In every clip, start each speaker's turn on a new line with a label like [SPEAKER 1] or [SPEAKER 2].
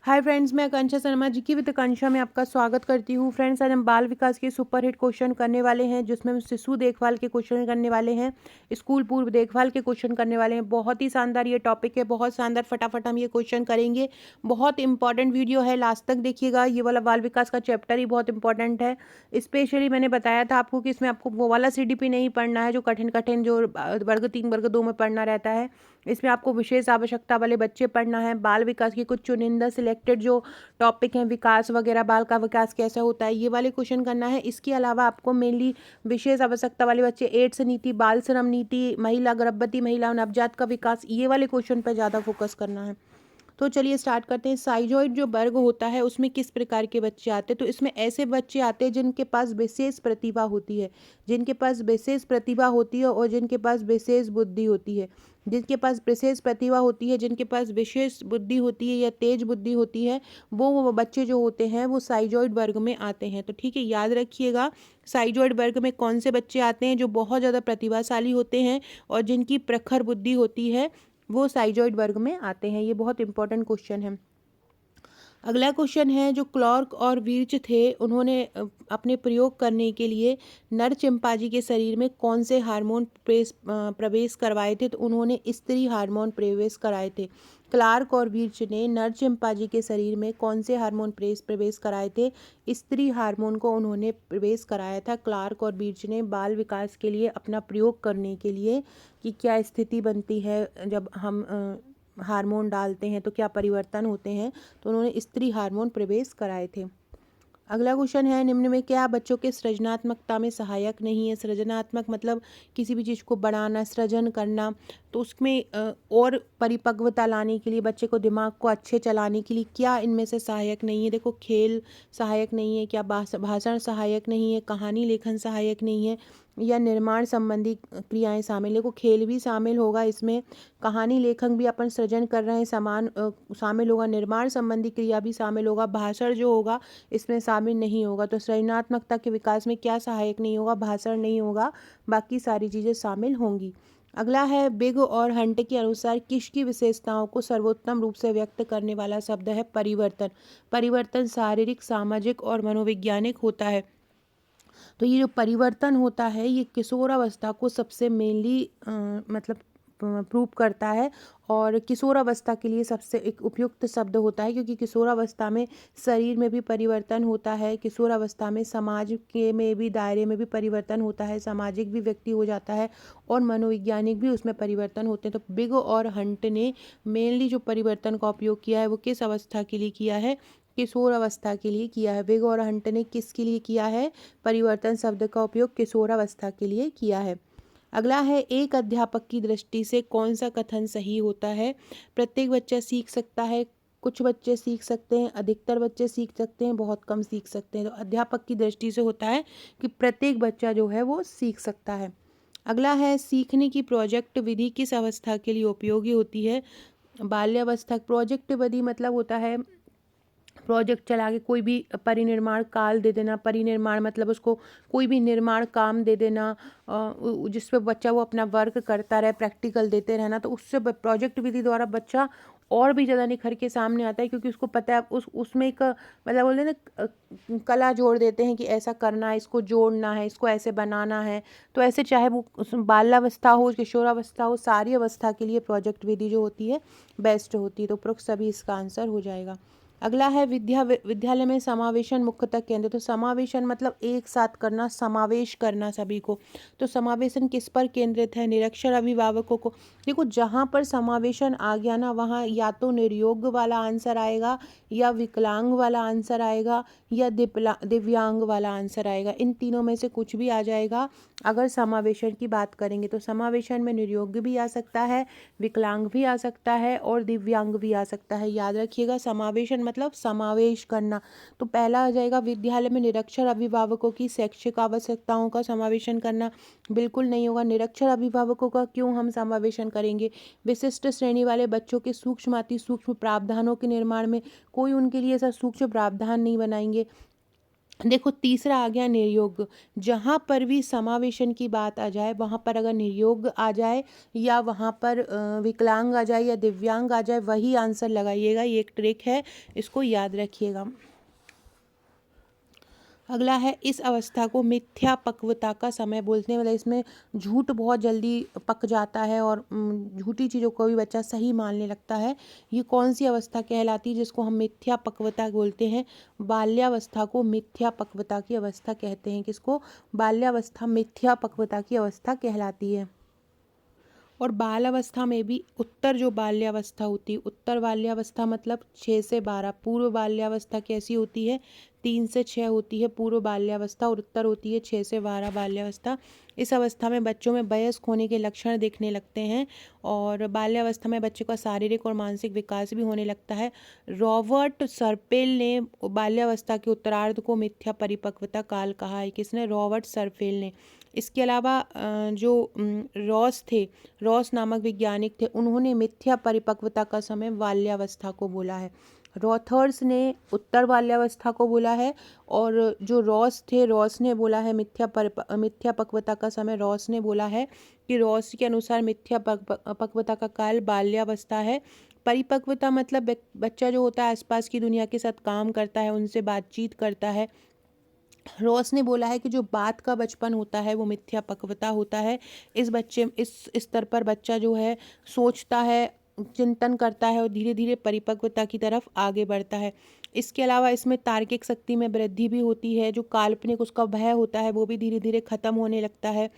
[SPEAKER 1] Hi friends, मैं आकांक्षा शर्मा जी की with आकांक्षा में आपका स्वागत करती हूँ। फ्रेंड्स, आज हम बाल विकास के सुपरहिट क्वेश्चन करने वाले हैं, जिसमें हम शिशु देखभाल के क्वेश्चन करने वाले हैं, स्कूल पूर्व देखभाल के क्वेश्चन करने वाले हैं। बहुत ही शानदार ये टॉपिक है, बहुत शानदार। फटाफट हम ये क्वेश्चन करेंगे। बहुत इंपॉर्टेंट वीडियो है, लास्ट तक देखिएगा। ये वाला बाल विकास का चैप्टर ही बहुत इंपॉर्टेंट है। स्पेशली मैंने बताया था आपको कि इसमें आपको वो वाला CDP नहीं पढ़ना है जो कठिन कठिन जो वर्ग 3 वर्ग 2 में पढ़ना रहता है। इसमें आपको विशेष आवश्यकता वाले बच्चे पढ़ना है। बाल विकास की कुछ चुनिंदा सिलेक्टेड जो टॉपिक हैं, विकास वगैरह, बाल का विकास कैसा होता है, ये वाले क्वेश्चन करना है। इसके अलावा आपको मेनली विशेष आवश्यकता वाले बच्चे, एड्स नीति, बाल श्रम नीति, महिला गर्भवती महिला और नवजात का विकास, ये वाले क्वेश्चन पर ज़्यादा फोकस करना है। तो चलिए स्टार्ट करते हैं। साइजॉइड जो वर्ग होता है उसमें किस प्रकार के बच्चे आते हैं? तो इसमें ऐसे बच्चे आते हैं जिनके पास विशेष प्रतिभा होती है, जिनके पास विशेष प्रतिभा होती है और जिनके पास विशेष बुद्धि होती है। जिनके पास विशेष प्रतिभा होती है, जिनके पास विशेष बुद्धि होती है या तेज बुद्धि होती है, वो बच्चे जो होते हैं वो साइजॉइड वर्ग में आते हैं। तो ठीक है, याद रखिएगा, साइजॉइड वर्ग में कौन से बच्चे आते हैं? जो बहुत ज़्यादा प्रतिभाशाली होते हैं और जिनकी प्रखर बुद्धि होती है, वो साइजॉइड वर्ग में आते हैं। ये बहुत इंपॉर्टेंट क्वेश्चन है। अगला क्वेश्चन है, जो क्लार्क और वीर्च थे, उन्होंने अपने प्रयोग करने के लिए नर चिंपांजी के शरीर में कौन से हार्मोन प्रवेश करवाए थे? तो उन्होंने स्त्री हार्मोन प्रवेश कराए थे। क्लार्क और वीर्च ने नर चिंपांजी के शरीर में कौन से हार्मोन प्रवेश कराए थे? स्त्री हार्मोन को उन्होंने प्रवेश कराया था। क्लार्क और वीर्च ने बाल विकास के लिए अपना प्रयोग करने के लिए कि क्या स्थिति बनती है जब हम हार्मोन डालते हैं तो क्या परिवर्तन होते हैं, तो उन्होंने स्त्री हार्मोन प्रवेश कराए थे। अगला क्वेश्चन है, निम्न में क्या बच्चों के सृजनात्मकता में सहायक नहीं है? सृजनात्मक मतलब किसी भी चीज़ को बढ़ाना, सृजन करना। तो उसमें और परिपक्वता लाने के लिए, बच्चे को दिमाग को अच्छे चलाने के लिए क्या इनमें से सहायक नहीं है? देखो, खेल सहायक नहीं है, क्या भाषण सहायक नहीं है, कहानी लेखन सहायक नहीं है, या निर्माण संबंधी क्रियाएं शामिल? देखो, खेल भी शामिल होगा इसमें, कहानी लेखन भी अपन सृजन कर रहे हैं समान शामिल होगा, निर्माण संबंधी क्रिया भी शामिल होगा, भाषण जो होगा इसमें शामिल नहीं होगा। तो सृजनात्मकता के विकास में क्या सहायक नहीं होगा? भाषण नहीं होगा, बाकी सारी चीज़ें शामिल होंगी। अगला है, बिग और हंट के अनुसार किसकी विशेषताओं को सर्वोत्तम रूप से व्यक्त करने वाला शब्द है? परिवर्तन। परिवर्तन शारीरिक, सामाजिक और मनोवैज्ञानिक होता है। तो ये जो परिवर्तन होता है, ये किशोरावस्था को सबसे मेनली मतलब प्रूव करता है, और किशोरावस्था के लिए सबसे एक उपयुक्त शब्द होता है, क्योंकि किशोरावस्था में शरीर में भी परिवर्तन होता है, किशोरावस्था में समाज के में भी दायरे में भी परिवर्तन होता है, सामाजिक भी व्यक्ति हो जाता है और मनोवैज्ञानिक भी उसमें परिवर्तन होते हैं। तो बिग और हंट ने मेनली जो परिवर्तन का उपयोग किया है वो किस अवस्था के लिए किया है? किशोर अवस्था के लिए किया है। बिग और हंट ने किसके लिए किया है? परिवर्तन शब्द का उपयोग किशोरावस्था के लिए किया है। अगला है, एक अध्यापक की दृष्टि से कौन सा कथन सही होता है? प्रत्येक बच्चा सीख सकता है, कुछ बच्चे सीख सकते हैं, अधिकतर बच्चे सीख सकते हैं, बहुत कम सीख सकते हैं। तो अध्यापक की दृष्टि से होता है कि प्रत्येक बच्चा जो है वो सीख सकता है। अगला है, सीखने की प्रोजेक्ट विधि किस अवस्था के लिए उपयोगी होती है? बाल्यावस्था। प्रोजेक्ट विधि मतलब होता है प्रोजेक्ट चला के कोई भी परिनिर्माण काल दे देना। परिनिर्माण मतलब उसको कोई भी निर्माण काम दे देना, जिस पे बच्चा वो अपना वर्क करता रहे, प्रैक्टिकल देते रहना। तो उससे प्रोजेक्ट विधि द्वारा बच्चा और भी ज़्यादा निखर के सामने आता है, क्योंकि उसको पता है उसमें एक मतलब बोलते हैं ना, कला जोड़ देते हैं कि ऐसा करना है, इसको जोड़ना है, इसको ऐसे बनाना है। तो ऐसे चाहे वो बाल्यावस्था हो, किशोरावस्था हो, सारी अवस्था के लिए प्रोजेक्ट विधि जो होती है बेस्ट होती है। तो उपरोक्त सभी इसका आंसर हो जाएगा। अगला है, विद्यालय में समावेशन मुख्यतः केंद्र। तो समावेशन मतलब एक साथ करना, समावेश करना सभी को। तो समावेशन किस पर केंद्रित है? निरक्षर अभिभावकों को। देखो, जहाँ पर समावेशन आ गया ना, वहाँ या तो निर्योग वाला आंसर आएगा, या विकलांग वाला आंसर आएगा, या दिव्यांग वाला आंसर आएगा। इन तीनों में से कुछ भी आ जाएगा अगर समावेशन की बात करेंगे। तो समावेशन में निर्योग भी आ सकता है, विकलांग भी आ सकता है और दिव्यांग भी आ सकता है। याद रखिएगा, समावेशन मतलब समावेश करना। तो पहला आ जाएगा, विद्यालय में निरक्षर अभिभावकों की शैक्षिक आवश्यकताओं का समावेशन करना। बिल्कुल नहीं होगा। निरक्षर अभिभावकों का क्यों हम समावेशन करेंगे? विशिष्ट श्रेणी वाले बच्चों के सूक्ष्म अति सूक्ष्म प्रावधानों के निर्माण में कोई उनके लिए ऐसा सूक्ष्म प्रावधान नहीं बनाएंगे। देखो तीसरा आ गया निर्योग। जहाँ पर भी समावेशन की बात आ जाए, वहाँ पर अगर निर्योग आ जाए या वहाँ पर विकलांग आ जाए या दिव्यांग आ जाए, वही आंसर लगाइएगा। ये एक ट्रिक है, इसको याद रखिएगा। अगला है, इस अवस्था को मिथ्या पक्वता का समय बोलते हैं। मतलब इसमें झूठ बहुत जल्दी पक जाता है और झूठी चीज़ों को भी बच्चा सही मानने लगता है। ये कौन सी अवस्था कहलाती है जिसको हम मिथ्या पक्वता बोलते हैं? बाल्यावस्था को मिथ्या पक्वता की अवस्था कहते हैं। किसको? बाल्यावस्था मिथ्या पक्वता की अवस्था कहलाती है। और बाल अवस्था में भी उत्तर जो बाल्यावस्था होती है, उत्तर बाल्यावस्था मतलब 6 से 12। पूर्व बाल्यावस्था कैसी होती है? 3 से 6 होती है पूर्व बाल्यावस्था, और उत्तर होती है 6 से 12 बाल्यावस्था। इस अवस्था में बच्चों में वयस्क होने के लक्षण दिखने लगते हैं और बाल्यावस्था में बच्चे का शारीरिक और मानसिक विकास भी होने लगता है। रॉबर्ट सर्पेल ने बाल्यावस्था के उत्तरार्ध को मिथ्या परिपक्वता काल कहा है। किसने? रॉबर्ट सर्पेल ने। इसके अलावा जो रॉस थे, रॉस नामक वैज्ञानिक थे, उन्होंने मिथ्या परिपक्वता का समय बाल्यावस्था को बोला है। रॉथर्स ने उत्तर बाल्यावस्था को बोला है, और जो रॉस थे, रॉस ने बोला है मिथ्या पक्वता का समय रॉस ने बोला है कि रॉस के अनुसार मिथ्या पक्वता का काल बाल्यावस्था है। परिपक्वता मतलब बच्चा जो होता है आसपास की दुनिया के साथ काम करता है, उनसे बातचीत करता है। रॉस ने बोला है कि जो बात का बचपन होता है वो मिथ्या पक्वता होता है। इस स्तर पर बच्चा जो है सोचता है, चिंतन करता है और धीरे धीरे परिपक्वता की तरफ आगे बढ़ता है। इसके अलावा इसमें तार्किक शक्ति में वृद्धि भी होती है। जो काल्पनिक उसका भय होता है वो भी धीरे धीरे खत्म होने लगता है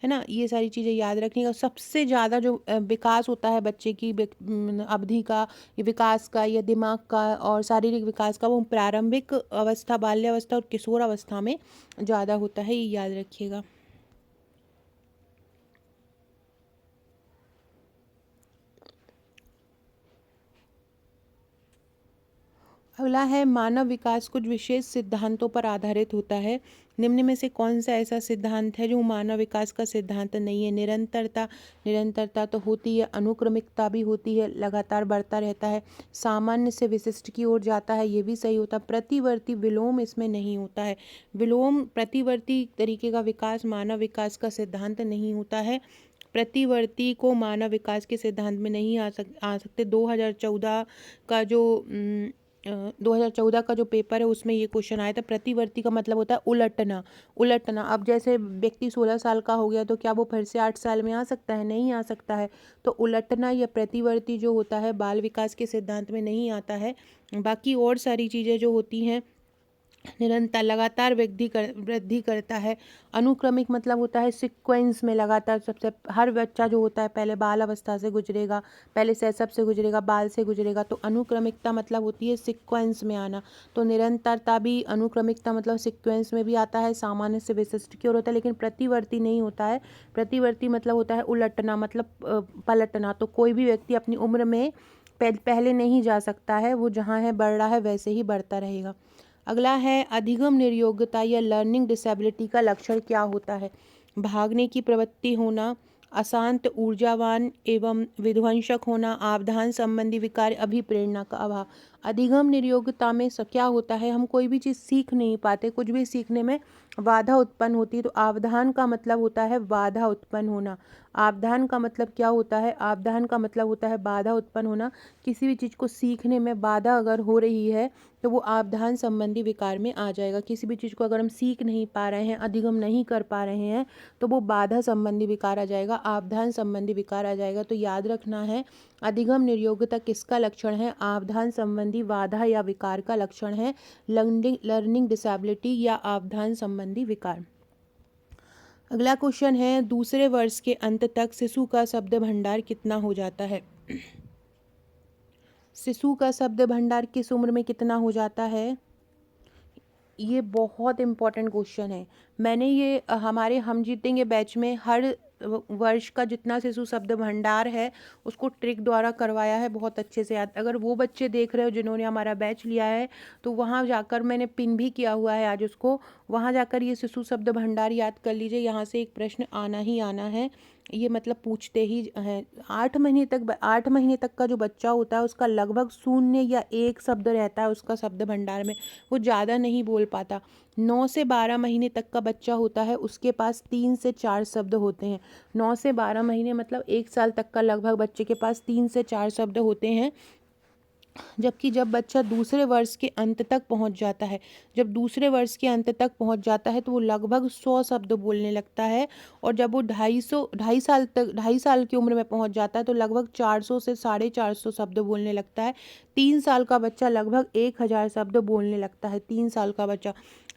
[SPEAKER 1] ना। ये सारी चीज़ें याद रखनी। और सबसे ज़्यादा जो विकास होता है बच्चे की अवधि का, ये विकास का या दिमाग का और शारीरिक विकास का, वो प्रारंभिक अवस्था बाल्यावस्था और किशोर अवस्था में ज़्यादा होता है। ये याद रखिएगा। अगला है, मानव विकास कुछ विशेष सिद्धांतों पर आधारित होता है। निम्न में से कौन सा ऐसा सिद्धांत है जो मानव विकास का सिद्धांत नहीं है? निरंतरता। निरंतरता तो होती है। अनुक्रमिकता भी होती है, लगातार बढ़ता रहता है। सामान्य से विशिष्ट की ओर जाता है, ये भी सही होता है। प्रतिवर्ती विलोम इसमें नहीं होता है। विलोम प्रतिवर्ती तरीके का विकास मानव विकास का सिद्धांत नहीं होता है। प्रतिवर्ती को मानव विकास के सिद्धांत में नहीं आ सकते। 2014 का जो 2014 का जो पेपर है उसमें ये क्वेश्चन आया था। प्रतिवर्ती का मतलब होता है उलटना। उलटना, अब जैसे व्यक्ति 16 साल का हो गया तो क्या वो फिर से 8 साल में आ सकता है? नहीं आ सकता है। तो उलटना या प्रतिवर्ती जो होता है बाल विकास के सिद्धांत में नहीं आता है। बाकी और सारी चीज़ें जो होती हैं, निरंतर लगातार वृद्धि करता है। अनुक्रमिक मतलब होता है सीक्वेंस में लगातार। सबसे हर बच्चा जो होता है पहले बाल अवस्था से गुजरेगा, पहले शैशव से गुजरेगा, बाल से गुजरेगा। तो अनुक्रमिकता मतलब होती है सीक्वेंस में आना। तो निरंतरता भी अनुक्रमिकता मतलब सीक्वेंस में भी आता है, सामान्य से विशिष्ट की ओर होता है, लेकिन प्रतिवर्ती नहीं होता है। प्रतिवर्ती मतलब होता है उलटना, मतलब पलटना। तो कोई भी व्यक्ति अपनी उम्र में पहले नहीं जा सकता है, वो जहाँ है बढ़ रहा है वैसे ही बढ़ता रहेगा। अगला है, अधिगम निर्योग्यता या लर्निंग डिसेबिलिटी का लक्षण क्या होता है? भागने की प्रवृत्ति होना, अशांत ऊर्जावान एवं विध्वंसक होना, आव्धान संबंधी विकार, अभिप्रेरणा का अभाव। अधिगम निर्योग्यता में क्या होता है? हम कोई भी चीज़ सीख नहीं पाते, कुछ भी सीखने में बाधा उत्पन्न होती है। तो आव्धान का मतलब होता है बाधा उत्पन्न होना। आव्धान का मतलब क्या होता है? आव्धान का मतलब होता है बाधा उत्पन्न होना। किसी भी चीज़ को सीखने में बाधा अगर हो रही है तो वो आव्धान संबंधी विकार में आ जाएगा। किसी भी चीज़ को अगर हम सीख नहीं पा रहे हैं, अधिगम नहीं कर पा रहे हैं, तो वो बाधा संबंधी विकार आ जाएगा, आव्धान संबंधी विकार आ जाएगा। तो याद रखना है, अधिगम निर्योग्यता किसका लक्षण है? आव्धान संबंधी बाधा या विकार का लक्षण है। लर्निंग डिसेबिलिटी या आव्धान संबंधी विकार। अगला क्वेश्चन है, दूसरे वर्ष के अंत तक शिशु का शब्द भंडार कितना हो जाता है? शिशु का शब्द भंडार किस उम्र में कितना हो जाता है? ये बहुत इम्पोर्टेंट क्वेश्चन है। मैंने ये हमारे हम जीतेंगे बैच में हर वर्ष का जितना शिशु शब्द भंडार है उसको ट्रिक द्वारा करवाया है, बहुत अच्छे से याद। अगर वो बच्चे देख रहे हो जिन्होंने हमारा बैच लिया है तो वहाँ जाकर मैंने पिन भी किया हुआ है आज उसको, वहाँ जाकर ये शिशु शब्द भंडार याद कर लीजिए। यहाँ से एक प्रश्न आना ही आना है। ये मतलब पूछते ही हैं। 8 महीने तक का जो बच्चा होता है उसका लगभग 0 या 1 शब्द रहता है उसका शब्द भंडार में, वो ज़्यादा नहीं बोल पाता। 9 से 12 महीने तक का बच्चा होता है उसके पास 3 से 4 शब्द होते हैं। 9 से 12 महीने मतलब 1 साल तक का लगभग बच्चे के पास 3 से 4 शब्द होते हैं। जबकि जब बच्चा दूसरे वर्ष के अंत तक पहुंच जाता है, जब दूसरे वर्ष के अंत तक पहुंच जाता है तो वो लगभग 100 शब्द बोलने लगता है। और जब वो 2.5 साल की उम्र में पहुंच जाता है तो लगभग 400 से 450 शब्द बोलने लगता है। 3 साल का बच्चा लगभग 1000 शब्द बोलने लगता है। 3 साल का बच्चा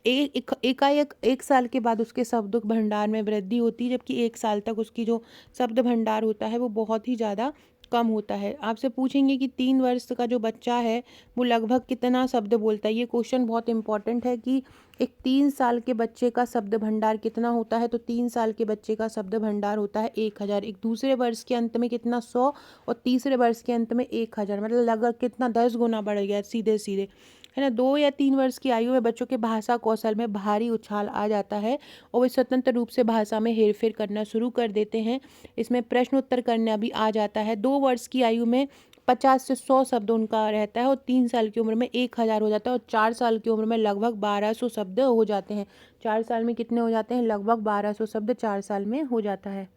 [SPEAKER 1] एकाएक 1 साल के बाद उसके शब्द भंडार में वृद्धि होती है, जबकि 1 साल तक उसकी जो शब्द भंडार होता है वो बहुत ही ज़्यादा कम होता है। आपसे पूछेंगे कि 3 वर्ष का जो बच्चा है वो लगभग कितना शब्द बोलता है। ये क्वेश्चन बहुत इंपॉर्टेंट है कि एक 3 साल के बच्चे का शब्द भंडार कितना होता है। तो 3 साल के बच्चे का शब्द भंडार होता है 1000। एक दूसरे वर्ष के अंत में कितना, 100, और तीसरे वर्ष के अंत में 1000, मतलब लगभग कितना, 10 गुना बढ़ गया सीधे सीधे, है ना। 2 या 3 वर्ष की आयु में बच्चों के भाषा कौशल में भारी उछाल आ जाता है और वे स्वतंत्र रूप से भाषा में हेरफेर करना शुरू कर देते हैं। इसमें प्रश्न उत्तर करना भी आ जाता है। 2 वर्ष की आयु में 50 से 100 शब्द उनका रहता है और 3 साल की उम्र में 1000 हो जाता है और 4 साल की उम्र में लगभग 1200 शब्द हो जाते हैं। 4 साल में कितने हो जाते हैं, लगभग 1200 शब्द 4 साल में हो जाता है।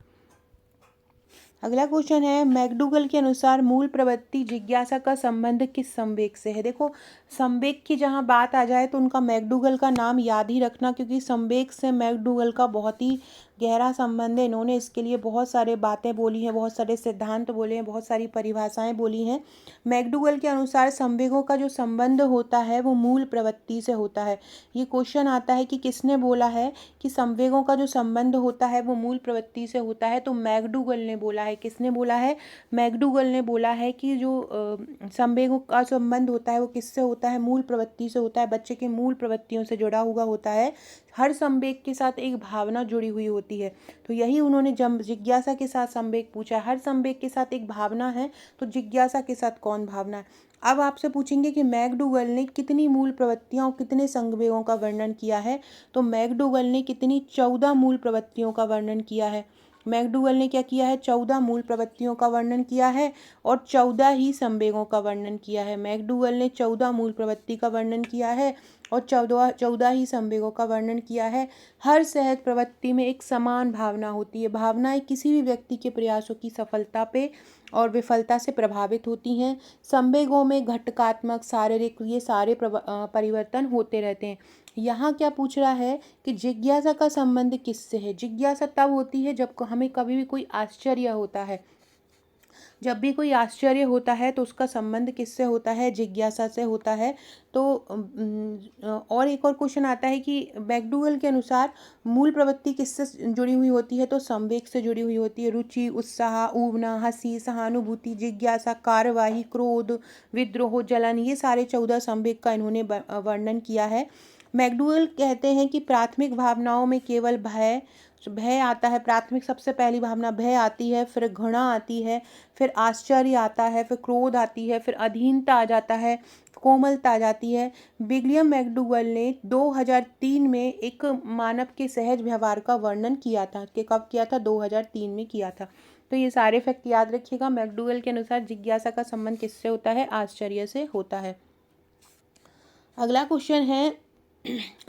[SPEAKER 1] अगला क्वेश्चन है, मैकडूगल के अनुसार मूल प्रवृत्ति जिज्ञासा का संबंध किस संवेग से है। देखो, संवेग की जहाँ बात आ जाए तो उनका मैकडूगल का नाम याद ही रखना, क्योंकि संवेग से मैकडूगल का बहुत ही गहरा संबंध है। इन्होंने इसके लिए बहुत सारे बातें बोली हैं, बहुत सारे सिद्धांत बोले हैं, बहुत सारी परिभाषाएं बोली हैं। मैकडूगल के अनुसार संवेगों का जो संबंध होता है वो मूल प्रवृत्ति से होता है। ये क्वेश्चन आता है कि किसने बोला है कि संवेगों का जो संबंध होता है वो मूल प्रवृत्ति से होता है, तो मैकडूगल ने बोला है। किसने बोला है, मैकडूगल ने बोला है कि जो संवेगों का संबंध होता है वो किससे होता है, मूल प्रवृत्ति से होता है, बच्चे के मूल प्रवृत्तियों से जुड़ा हुआ होता है। हर संवेग के साथ एक भावना जुड़ी हुई होती है, तो यही उन्होंने जब जिज्ञासा के साथ संवेग पूछा। हर संवेग के साथ एक भावना है, तो जिज्ञासा के साथ कौन भावना है। अब आपसे पूछेंगे कि मैकडूगल ने कितनी मूल प्रवृत्तियां और कितने संवेगों का वर्णन किया है। तो मैकडूगल ने कितनी, 14 मूल प्रवृत्तियों का वर्णन किया है। मैकडूगल ने क्या किया है, 14 मूल प्रवृत्तियों का वर्णन किया है और 14 ही संवेगों का वर्णन किया है। मैकडूगल ने 14 मूल प्रवृत्ति का वर्णन किया है और 14 ही संवेगों का वर्णन किया है। हर सहज प्रवृत्ति में एक समान भावना होती है। भावनाएं किसी भी व्यक्ति के प्रयासों की सफलता पे और विफलता से प्रभावित होती हैं। संवेगों में घटकात्मक, शारीरिक, ये सारे परिवर्तन होते रहते हैं। यहाँ क्या पूछ रहा है कि जिज्ञासा का संबंध किससे है। जिज्ञासा तब होती है जब हमें कभी भी कोई आश्चर्य होता है। जब भी कोई आश्चर्य होता है तो उसका संबंध किससे होता है, जिज्ञासा से होता है। तो और एक और क्वेश्चन आता है कि मैकडूगल के अनुसार मूल प्रवृत्ति किससे जुड़ी हुई होती है, तो संवेग से जुड़ी हुई होती है। रुचि, उत्साह, ऊबना, हंसी, सहानुभूति, जिज्ञासा, कार्यवाही, क्रोध, विद्रोह, जलन, ये सारे 14 संवेग का इन्होंने वर्णन किया है। मैकडूगल कहते हैं कि प्राथमिक भावनाओं में केवल भय भय आता है। प्राथमिक सबसे पहली भावना भय आती है, फिर घृणा आती है, फिर आश्चर्य आता है, फिर क्रोध आती है, फिर अधीनता आ जाता है, कोमलता आ जाती है। विलियम मैकडूगल ने 2003 में एक मानव के सहज व्यवहार का वर्णन किया था। कि कब किया था, 2003 में किया था। तो ये सारे फैक्ट याद रखिएगा। मैकडूगल के अनुसार जिज्ञासा का संबंध किससे होता है, आश्चर्य से होता है। अगला क्वेश्चन है,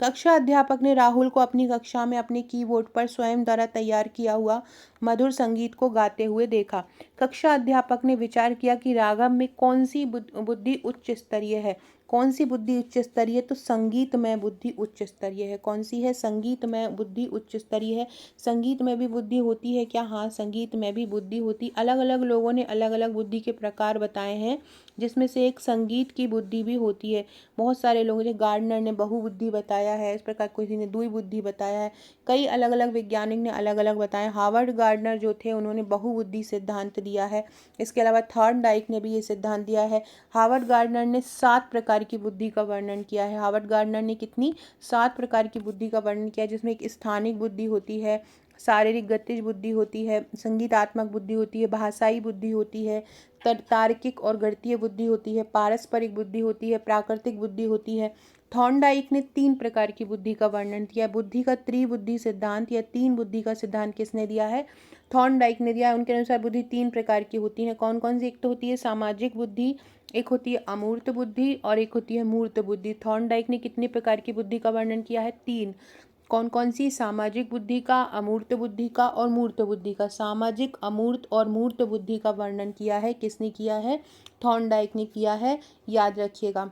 [SPEAKER 1] कक्षा अध्यापक ने राहुल को अपनी कक्षा में अपने कीबोर्ड पर स्वयं द्वारा तैयार किया हुआ मधुर संगीत को गाते हुए देखा। कक्षा अध्यापक ने विचार किया कि रागम में कौन सी बुद्धि उच्च स्तरीय है। कौन सी बुद्धि उच्च स्तरीय, तो संगीत में बुद्धि उच्च स्तरीय है। कौन सी है, संगीत में बुद्धि उच्च स्तरीय है। संगीत में भी बुद्धि होती है क्या, हाँ, संगीत में भी बुद्धि होती। अलग अलग लोगों ने अलग अलग बुद्धि के प्रकार बताए हैं, जिसमें से एक संगीत की बुद्धि भी होती है। बहुत सारे लोगों ने, गार्डनर ने बहुबुद्धि बताया है, इस प्रकार किसी ने द्विबुद्धि बताया है। कई अलग अलग वैज्ञानिक ने अलग अलग बताया। हार्वर्ड गार्डनर जो थे उन्होंने बहुबुद्धि सिद्धांत दिया है। इसके अलावा थॉर्नडाइक ने भी ये सिद्धांत दिया है। हार्वर्ड गार्डनर ने 7 प्रकार की बुद्धि का वर्णन किया है। हार्वर्ड गार्डनर ने कितनी, 7 प्रकार की बुद्धि का वर्णन किया है, जिसमें एक स्थानिक बुद्धि होती है, शारीरिक गतिज बुद्धि होती है, संगीतात्मक बुद्धि होती है, भाषाई बुद्धि होती है, तार्किक और गणितीय बुद्धि होती है, पारस्परिक बुद्धि होती है, प्राकृतिक बुद्धि होती है। थॉर्नडाइक ने 3 प्रकार की बुद्धि का वर्णन किया है। बुद्धि का त्रिबुद्धि सिद्धांत या 3 बुद्धि का सिद्धांत किसने दिया है? थॉर्नडाइक ने दिया है। उनके अनुसार बुद्धि 3 प्रकार की होती है। कौन कौन सी? एक तो होती है सामाजिक बुद्धि, एक होती है अमूर्त बुद्धि और एक होती है मूर्त बुद्धि। थॉर्नडाइक ने कितने प्रकार की बुद्धि का वर्णन किया है? 3। कौन कौन सी? सामाजिक बुद्धि का, अमूर्त बुद्धि का और मूर्त बुद्धि का। सामाजिक, अमूर्त और मूर्त बुद्धि का वर्णन किया है। किसने किया है? थॉर्नडाइक ने किया है, याद रखिएगा।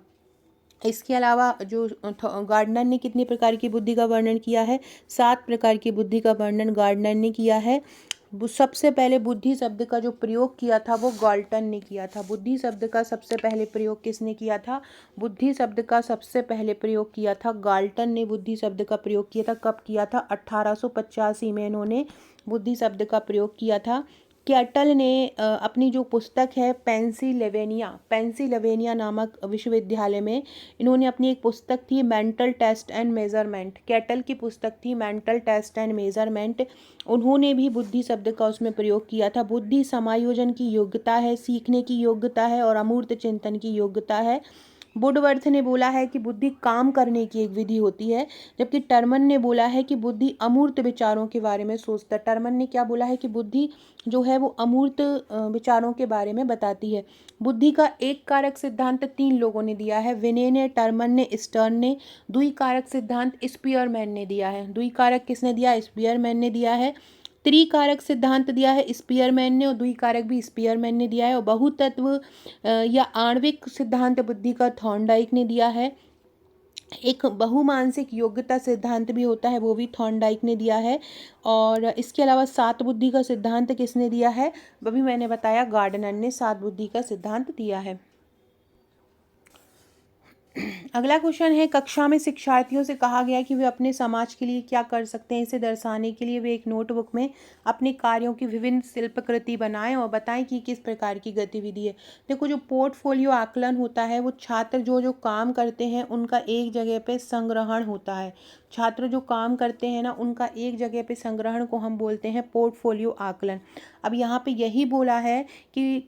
[SPEAKER 1] इसके अलावा जो गार्डनर ने कितने प्रकार की बुद्धि का वर्णन किया है? 7 प्रकार की बुद्धि का वर्णन गार्डनर ने किया है। सबसे पहले बुद्धि शब्द का जो प्रयोग किया था वो गाल्टन ने किया था। बुद्धि शब्द का सबसे पहले प्रयोग किसने किया था? बुद्धि शब्द का सबसे पहले प्रयोग किया था गाल्टन ने। बुद्धि शब्द का प्रयोग किया था। कब किया था? 1885 में इन्होंने बुद्धि शब्द का प्रयोग किया था। कैटल ने अपनी जो पुस्तक है पेंसिल्वेनिया नामक विश्वविद्यालय में इन्होंने अपनी एक पुस्तक थी mental test and measurement. Cattell की पुस्तक थी मेंटल टेस्ट एंड मेजरमेंट। उन्होंने भी बुद्धि शब्द का उसमें प्रयोग किया था। बुद्धि समायोजन की योग्यता है, सीखने की योग्यता है और अमूर्त चिंतन की योग्यता है। वुडवर्थ ने बोला है कि बुद्धि काम करने की एक विधि होती है, जबकि टर्मन ने बोला है कि बुद्धि अमूर्त विचारों के बारे में सोचता है। टर्मन ने क्या बोला है? कि बुद्धि जो है वो अमूर्त विचारों के बारे में बताती है। बुद्धि का एक कारक सिद्धांत 3 लोगों ने दिया है, विनय ने, टर्मन ने, स्टर्न ने। द्विकारक सिद्धांत स्पीयरमैन ने दिया है। द्विकारक किसने दिया? स्पीयरमैन ने दिया है। त्रिकारक सिद्धांत दिया है स्पीयरमैन ने और द्विकारक भी स्पीयरमैन ने दिया है। और बहुतत्व या आणविक सिद्धांत बुद्धि का थॉर्नडाइक ने दिया है। एक बहुमानसिक योग्यता सिद्धांत भी होता है, वो भी थॉर्नडाइक ने दिया है। और इसके अलावा 7 बुद्धि का सिद्धांत किसने दिया है? वो भी मैंने बताया, गार्डनर ने 7 बुद्धि का सिद्धांत दिया है। अगला क्वेश्चन है, कक्षा में शिक्षार्थियों से कहा गया कि वे अपने समाज के लिए क्या कर सकते हैं। इसे दर्शाने के लिए वे एक नोटबुक में अपने कार्यों की विभिन्न शिल्पकृति बनाएं और बताएं कि किस प्रकार की गतिविधि है। देखो, जो पोर्टफोलियो आकलन होता है वो छात्र जो जो काम करते हैं उनका एक जगह पे संग्रहण होता है। छात्र जो काम करते हैं ना उनका एक जगह पे संग्रहण को हम बोलते हैं पोर्टफोलियो आकलन। अब यहाँ पे यही बोला है कि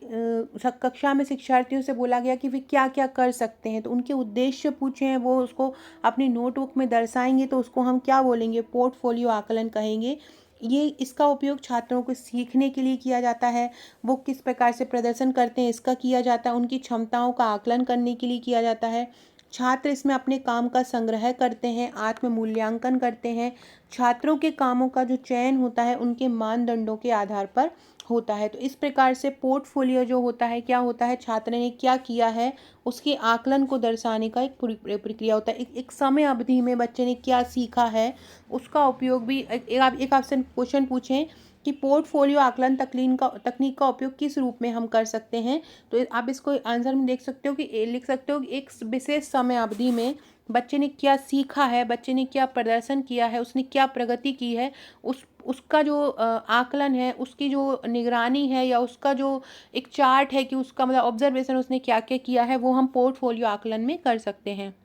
[SPEAKER 1] कक्षा में शिक्षार्थियों से बोला गया कि वे क्या क्या कर सकते हैं, तो उनके उद्देश्य पूछे हैं, वो उसको अपनी नोटबुक में दर्शाएंगे, तो उसको हम क्या बोलेंगे? पोर्टफोलियो आकलन कहेंगे। ये इसका उपयोग छात्रों को सीखने के लिए किया जाता है, वो किस प्रकार से प्रदर्शन करते हैं इसका किया जाता है, उनकी क्षमताओं का आकलन करने के लिए किया जाता है। छात्र इसमें अपने काम का संग्रह करते हैं, आत्म मूल्यांकन करते हैं। छात्रों के कामों का जो चयन होता है उनके मानदंडों के आधार पर होता है। तो इस प्रकार से पोर्टफोलियो जो होता है, क्या होता है? छात्र ने क्या किया है उसके आकलन को दर्शाने का एक प्रक्रिया होता है। एक समय अवधि में बच्चे ने क्या सीखा है उसका उपयोग भी एक आपसे क्वेश्चन पूछें कि पोर्टफोलियो आकलन तकनीक का उपयोग किस रूप में हम कर सकते हैं, तो आप इसको आंसर में देख सकते हो कि लिख सकते हो कि एक विशेष समय अवधि में बच्चे ने क्या सीखा है, बच्चे ने क्या प्रदर्शन किया है, उसने क्या प्रगति की है, उसका जो आकलन है, उसकी जो निगरानी है या उसका जो एक चार्ट है कि उसका मतलब ऑब्जर्वेशन उसने क्या क्या किया है, वो हम पोर्टफोलियो आकलन में कर सकते हैं।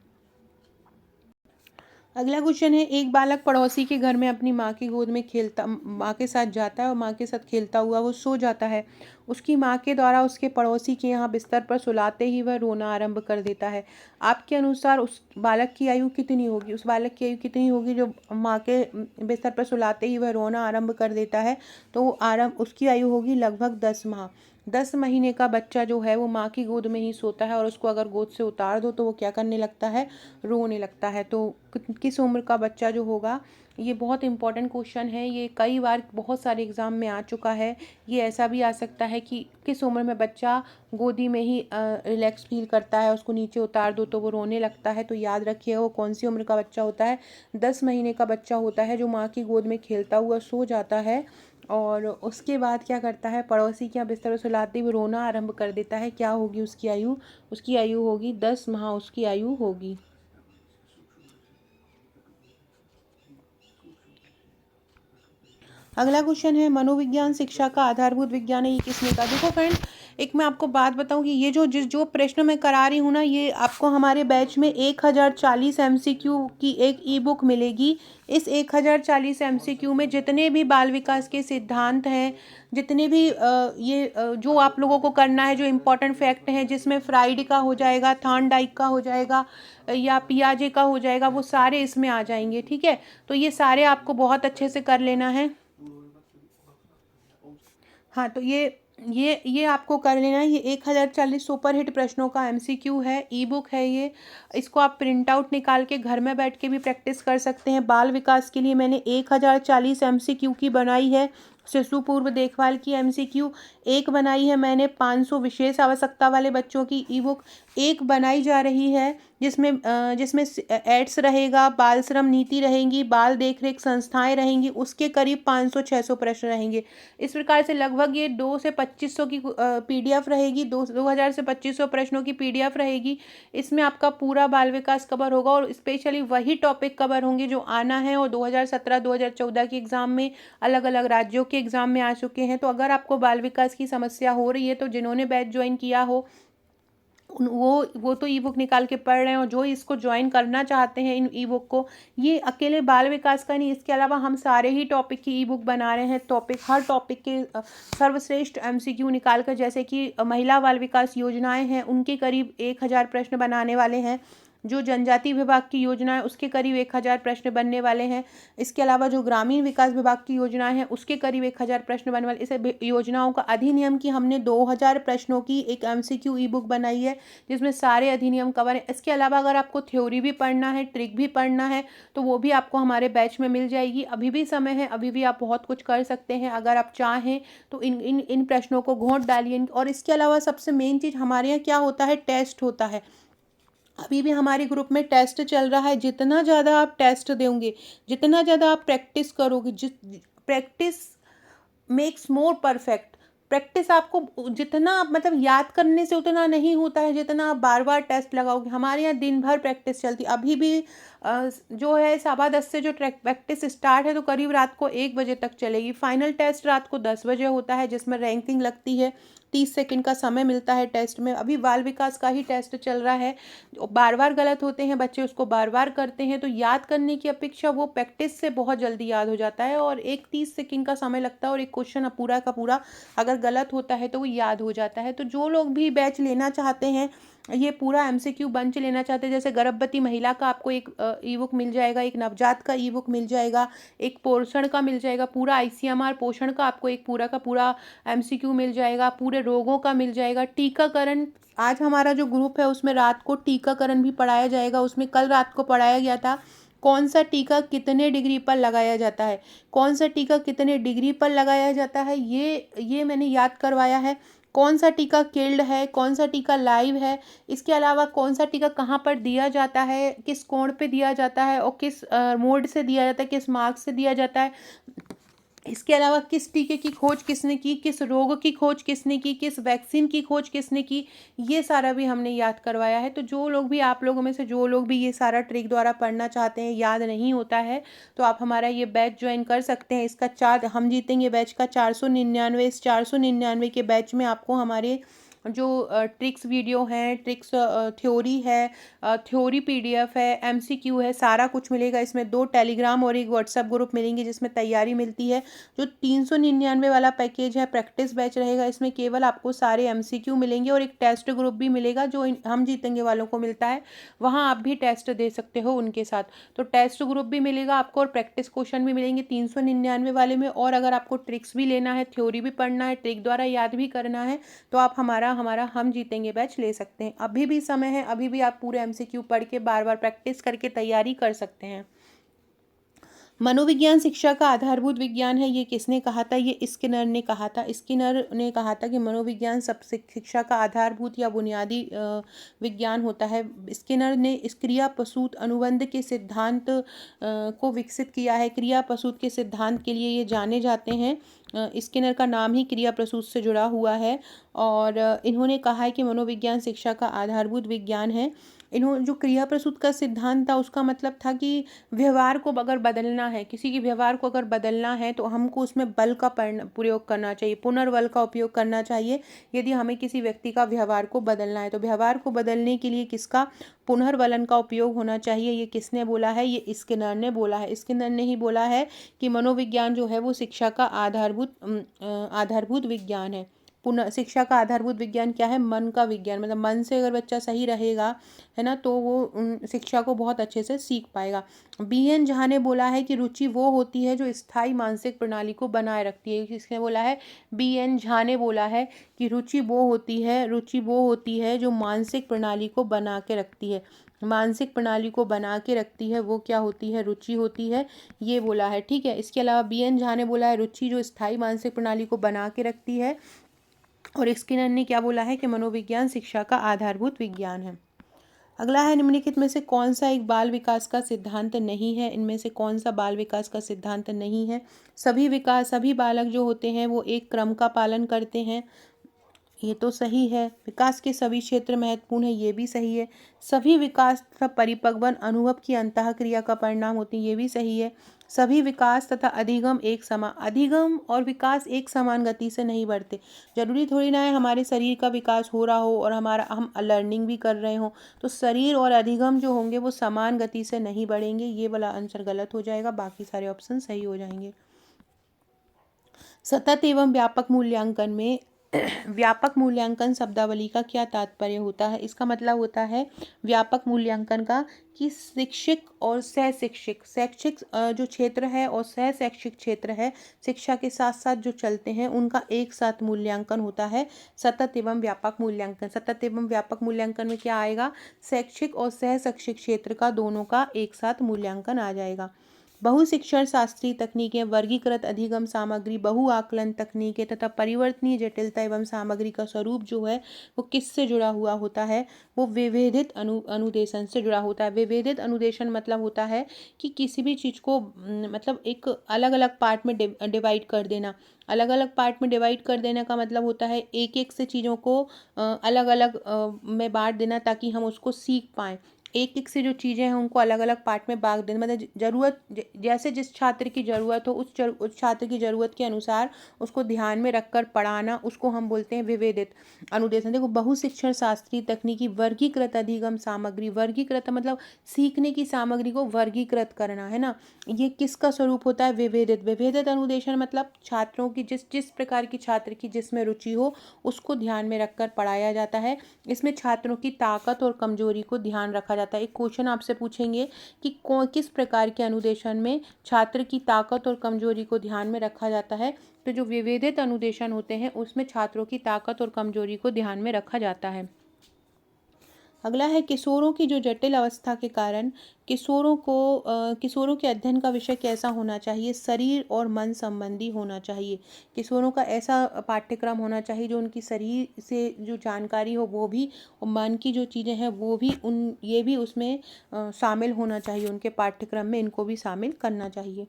[SPEAKER 1] अगला क्वेश्चन है, एक बालक पड़ोसी के घर में अपनी माँ की गोद में माँ के साथ जाता है और माँ के साथ खेलता हुआ वो सो जाता है। उसकी माँ के द्वारा उसके पड़ोसी के यहाँ बिस्तर पर सुलाते ही वह रोना आरंभ कर देता है। आपके अनुसार उस बालक की आयु कितनी होगी? उस बालक की आयु कितनी होगी जो माँ के बिस्तर पर सुलाते ही वह रोना आरंभ कर देता है? तो उसकी आयु होगी लगभग 10 माह। 10 महीने का बच्चा जो है वो माँ की गोद में ही सोता है और उसको अगर गोद से उतार दो तो वो क्या करने लगता है? रोने लगता है। तो किस उम्र का बच्चा जो होगा? ये बहुत इंपॉर्टेंट क्वेश्चन है, ये कई बार बहुत सारे एग्जाम में आ चुका है। ये ऐसा भी आ सकता है कि किस उम्र में बच्चा गोदी में ही रिलैक्स फील करता है, उसको नीचे उतार दो तो वो रोने लगता है। तो याद रखिए वो कौन सी उम्र का बच्चा होता है? 10 महीने का बच्चा होता है जो माँ की गोद में खेलता हुआ सो जाता है और उसके बाद क्या करता है? पड़ोसी के यहाँ बिस्तर पर सुलाते हुए रोना आरंभ कर देता है। क्या होगी उसकी आयु? उसकी आयु होगी 10 माह उसकी आयु होगी। अगला क्वेश्चन है, मनोविज्ञान शिक्षा का आधारभूत विज्ञान है, ये किसने कहा? देखो फ्रेंड, एक मैं आपको बात बताऊं कि ये जो प्रश्न मैं करा रही हूँ ना, ये आपको हमारे बैच में 1040 एमसीक्यू की एक ई बुक मिलेगी। इस 1040 एमसीक्यू में जितने भी बाल विकास के सिद्धांत हैं, जितने भी जो आप लोगों को करना है, जो इम्पोर्टेंट फैक्ट हैं, जिसमें फ्राइड का हो जाएगा, थॉर्नडाइक का हो जाएगा या पियाजे का हो जाएगा, वो सारे इसमें आ जाएंगे। ठीक है, तो ये सारे आपको बहुत अच्छे से कर लेना है। हाँ, तो ये आपको कर लेना है। ये 1040 सुपर हिट प्रश्नों का एमसीक्यू है, ई बुक है ये। इसको आप प्रिंट आउट निकाल के घर में बैठ के भी प्रैक्टिस कर सकते हैं। बाल विकास के लिए मैंने 1040 एमसीक्यू की बनाई है। शिशु पूर्व देखभाल की एमसीक्यू एक बनाई है मैंने। 500 विशेष आवश्यकता वाले बच्चों की ई बुक एक बनाई जा रही है, जिसमें एड्स रहेगा, बाल श्रम नीति रहेंगी, बाल देखरेख संस्थाएं रहेंगी, उसके करीब 500-600 प्रश्न रहेंगे। इस प्रकार से लगभग ये 2 से 2500 की पीडीएफ रहेगी। 2000 से 2500 प्रश्नों की पीडीएफ रहेगी। इसमें आपका पूरा बाल विकास कवर होगा और स्पेशली वही टॉपिक कवर होंगे जो आना है और 2017-2014 के एग्जाम में, अलग अलग राज्यों के एग्जाम में आ चुके हैं। तो अगर आपको बाल विकास की समस्या हो रही है तो जिन्होंने बैच ज्वाइन किया हो वो तो ई बुक निकाल के पढ़ रहे हैं, और जो इसको ज्वाइन करना चाहते हैं इन ई बुक को, ये अकेले बाल विकास का नहीं, इसके अलावा हम सारे ही टॉपिक की ई बुक बना रहे हैं। हर टॉपिक के सर्वश्रेष्ठ एमसीक्यू निकाल कर, जैसे कि महिला बाल विकास योजनाएं हैं उनके करीब 1000 प्रश्न बनाने वाले हैं। जो जनजाति विभाग की योजना है उसके करीब 1000 प्रश्न बनने वाले हैं। इसके अलावा जो ग्रामीण विकास विभाग की योजनाएं हैं उसके करीब 1000 प्रश्न बनने वाले। इस योजनाओं का अधिनियम की हमने 2000 प्रश्नों की एक एमसीक्यू ई बुक बनाई है, जिसमें सारे अधिनियम कवर है। इसके अलावा अगर आपको थ्योरी भी पढ़ना है, ट्रिक भी पढ़ना है, तो वो भी आपको हमारे बैच में मिल जाएगी। अभी भी समय है, अभी भी आप बहुत कुछ कर सकते हैं। अगर आप चाहें तो इन प्रश्नों को घोंट डालिए। और इसके अलावा सबसे मेन चीज़ हमारे यहाँ क्या होता है, टेस्ट होता है। अभी भी हमारे ग्रुप में टेस्ट चल रहा है। जितना ज़्यादा आप टेस्ट देंगे, जितना ज़्यादा आप प्रैक्टिस करोगे, practice makes more perfect. Practice आपको जितना मतलब याद करने से उतना नहीं होता है जितना आप बार बार टेस्ट लगाओगे। हमारे यहाँ दिन भर प्रैक्टिस चलती। अभी भी जो है 10:15 से जो प्रैक्टिस स्टार्ट है तो करीब रात को 1 बजे तक चलेगी। फाइनल टेस्ट रात को 10 बजे होता है, जिसमें रैंकिंग लगती है। 30 सेकंड का समय मिलता है टेस्ट में। अभी बाल विकास का ही टेस्ट चल रहा है। बार बार गलत होते हैं बच्चे, उसको बार बार करते हैं, तो याद करने की अपेक्षा वो प्रैक्टिस से बहुत जल्दी याद हो जाता है। और एक 30 सेकंड का समय लगता है और एक क्वेश्चन पूरा का पूरा अगर गलत होता है तो वो याद हो जाता है। तो जो लोग भी बैच लेना चाहते हैं, ये पूरा एमसीक्यू बंच लेना चाहते हैं, जैसे गर्भवती महिला का आपको एक ई बुक मिल जाएगा, एक नवजात का ई बुक मिल जाएगा, एक पोषण का मिल जाएगा, पूरा आईसीएमआर पोषण का आपको एक पूरा का पूरा एमसीक्यू मिल जाएगा, पूरे रोगों का मिल जाएगा। टीकाकरण, आज हमारा जो ग्रुप है उसमें रात को टीकाकरण भी पढ़ाया जाएगा। उसमें कल रात को पढ़ाया गया था कौन सा टीका कितने डिग्री पर लगाया जाता है, कौन सा टीका कितने डिग्री पर लगाया जाता है, ये मैंने याद करवाया है। कौन सा टीका किल्ड है, कौन सा टीका लाइव है, इसके अलावा कौन सा टीका कहाँ पर दिया जाता है, किस कोण पे दिया जाता है और किस मोड से दिया जाता है, किस मार्क से दिया जाता है। इसके अलावा किस टीके की खोज किसने की, किस रोग की खोज किसने की, किस वैक्सीन की खोज किसने की, ये सारा भी हमने याद करवाया है। तो जो लोग भी, आप लोगों में से जो लोग भी ये सारा ट्रिक द्वारा पढ़ना चाहते हैं, याद नहीं होता है, तो आप हमारा ये बैच ज्वाइन कर सकते हैं। इसका चार्ज, हम जीतेंगे बैच का 499। इस 499 के बैच में आपको हमारे जो ट्रिक्स वीडियो हैं, ट्रिक्स थ्योरी है, थ्योरी पीडीएफ है, एमसीक्यू है, सारा कुछ मिलेगा इसमें। 2 टेलीग्राम और एक व्हाट्सएप ग्रुप मिलेंगे जिसमें तैयारी मिलती है। जो 399 वाला पैकेज है, प्रैक्टिस बैच रहेगा, इसमें केवल आपको सारे एमसीक्यू मिलेंगे और एक टेस्ट ग्रुप भी मिलेगा जो हम जीतेंगे वालों को मिलता है। वहाँ आप भी टेस्ट दे सकते हो उनके साथ। तो टेस्ट ग्रुप भी मिलेगा आपको और प्रैक्टिस क्वेश्चन भी मिलेंगे 399 वाले में। और अगर आपको ट्रिक्स भी लेना है, थ्योरी भी पढ़ना है, ट्रिक द्वारा याद भी करना है, तो आप हमारा हम जीतेंगे बैच ले सकते हैं। अभी भी समय है, अभी भी आप पूरे एमसीक्यू पढ़ के बार बार प्रैक्टिस करके तैयारी कर सकते हैं। मनोविज्ञान शिक्षा का आधारभूत विज्ञान है, ये किसने कहा था? ये स्किनर ने कहा था। स्किनर ने कहा था कि मनोविज्ञान सब शिक्षा का आधारभूत या बुनियादी विज्ञान होता है। स्किनर ने इस क्रिया प्रसूत अनुबंध के सिद्धांत को विकसित किया है। क्रिया प्रसूत के सिद्धांत के लिए ये जाने जाते हैं। स्किनर का नाम ही क्रिया प्रसूत से जुड़ा हुआ है और इन्होंने कहा है कि मनोविज्ञान शिक्षा का आधारभूत विज्ञान है। इन्हों जो क्रिया प्रसूत का सिद्धांत था उसका मतलब था कि व्यवहार को अगर बदलना है, किसी के व्यवहार को अगर बदलना है तो हमको उसमें बल का प्रयोग करना चाहिए, पुनर्बल का उपयोग करना चाहिए यदि हमें किसी व्यक्ति का व्यवहार को बदलना है। तो व्यवहार को बदलने के लिए किसका पुनर्बलन का उपयोग होना चाहिए, ये किसने बोला है? ये स्किनर ने बोला है। स्किनर ने ही बोला है कि मनोविज्ञान जो है वो शिक्षा का आधारभूत विज्ञान है। पुनः शिक्षा का आधारभूत विज्ञान क्या है? मन का विज्ञान। मतलब मन से अगर बच्चा सही रहेगा, है ना, तो वो शिक्षा को बहुत अच्छे से सीख पाएगा। बी.एन. झा ने बोला है कि रुचि वो होती है जो स्थायी मानसिक प्रणाली को बनाए रखती है। किसने बोला है? बी.एन. झा ने बोला है कि रुचि वो होती है जो मानसिक प्रणाली को बना के रखती है। मानसिक प्रणाली को बना के रखती है वो क्या होती है? रुचि होती है, ये बोला है। ठीक है, इसके अलावा बी.एन. झा ने बोला है रुचि जो स्थायी मानसिक प्रणाली को बना के रखती है, और स्किनर ने क्या बोला है कि मनोविज्ञान शिक्षा का आधारभूत विज्ञान है। अगला है, निम्नलिखित में से कौन सा एक बाल विकास का सिद्धांत नहीं है? इनमें से कौन सा बाल विकास का सिद्धांत नहीं है? सभी बालक जो होते हैं वो एक क्रम का पालन करते हैं, ये तो सही है। विकास के सभी क्षेत्र महत्वपूर्ण है, ये भी सही है। सभी विकास तथा परिपक्वन अनुभव की अंतःक्रिया का परिणाम होती है, ये भी सही है। सभी विकास तथा अधिगम और विकास एक समान गति से नहीं बढ़ते। जरूरी थोड़ी ना है हमारे शरीर का विकास हो रहा हो और हम लर्निंग भी कर रहे हो, तो शरीर और अधिगम जो होंगे वो समान गति से नहीं बढ़ेंगे। ये वाला आंसर गलत हो जाएगा, बाकी सारे ऑप्शन सही हो जाएंगे। सतत एवं व्यापक मूल्यांकन में व्यापक मूल्यांकन शब्दावली का क्या तात्पर्य होता है? इसका मतलब होता है व्यापक मूल्यांकन का कि शिक्षक और सह शिक्षक, शैक्षिक जो क्षेत्र है और सह शैक्षिक क्षेत्र है, शिक्षा के साथ साथ जो चलते हैं उनका एक साथ मूल्यांकन होता है। सतत एवं व्यापक मूल्यांकन में क्या आएगा? शैक्षिक और सह शैक्षिक क्षेत्र का दोनों का एक साथ मूल्यांकन आ जाएगा। बहुशिक्षण शास्त्रीय तकनीकें, वर्गीकृत अधिगम सामग्री, बहु आकलन तकनीकें तथा परिवर्तनीय जटिलता एवं सामग्री का स्वरूप जो है वो किससे जुड़ा हुआ होता है? वो विभेदित अनुदेशन से जुड़ा होता है। विभेदित अनुदेशन मतलब होता है कि किसी भी चीज़ को मतलब एक अलग अलग पार्ट में डिवाइड कर देना। अलग अलग पार्ट में डिवाइड कर देने का मतलब होता है एक एक से चीज़ों को अलग अलग में बांट देना ताकि हम उसको सीख पाएँ। एक एक से जो चीज़ें हैं उनको अलग अलग पार्ट में बांट देना, मतलब ज़रूरत जैसे जिस छात्र की ज़रूरत हो उस छात्र की ज़रूरत के अनुसार उसको ध्यान में रखकर पढ़ाना, उसको हम बोलते हैं विभेदित अनुदेशन। देखो, बहुशिक्षण शास्त्रीय तकनीकी वर्गीकृत अधिगम सामग्री, वर्गीकृत मतलब सीखने की सामग्री को वर्गीकृत करना, है ना, ये किसका स्वरूप होता है? विभेदित। विभेदित अनुदेशन मतलब छात्रों की जिस जिस प्रकार की छात्र की जिसमें रुचि हो उसको ध्यान में रखकर पढ़ाया जाता है। इसमें छात्रों की ताकत और कमजोरी को ध्यान रखा जाता है। एक क्वेश्चन आपसे पूछेंगे कि किस प्रकार के अनुदेशन में छात्र की ताकत और कमजोरी को ध्यान में रखा जाता है? तो जो विभेदित अनुदेशन होते हैं उसमें छात्रों की ताकत और कमजोरी को ध्यान में रखा जाता है। अगला है, किशोरों की जो जटिल अवस्था के कारण किशोरों के अध्ययन का विषय कैसा होना चाहिए? शरीर और मन संबंधी होना चाहिए। किशोरों का ऐसा पाठ्यक्रम होना चाहिए जो उनकी शरीर से जो जानकारी हो वो भी, और मन की जो चीज़ें हैं वो भी, ये भी उसमें शामिल होना चाहिए। उनके पाठ्यक्रम में इनको भी शामिल करना चाहिए।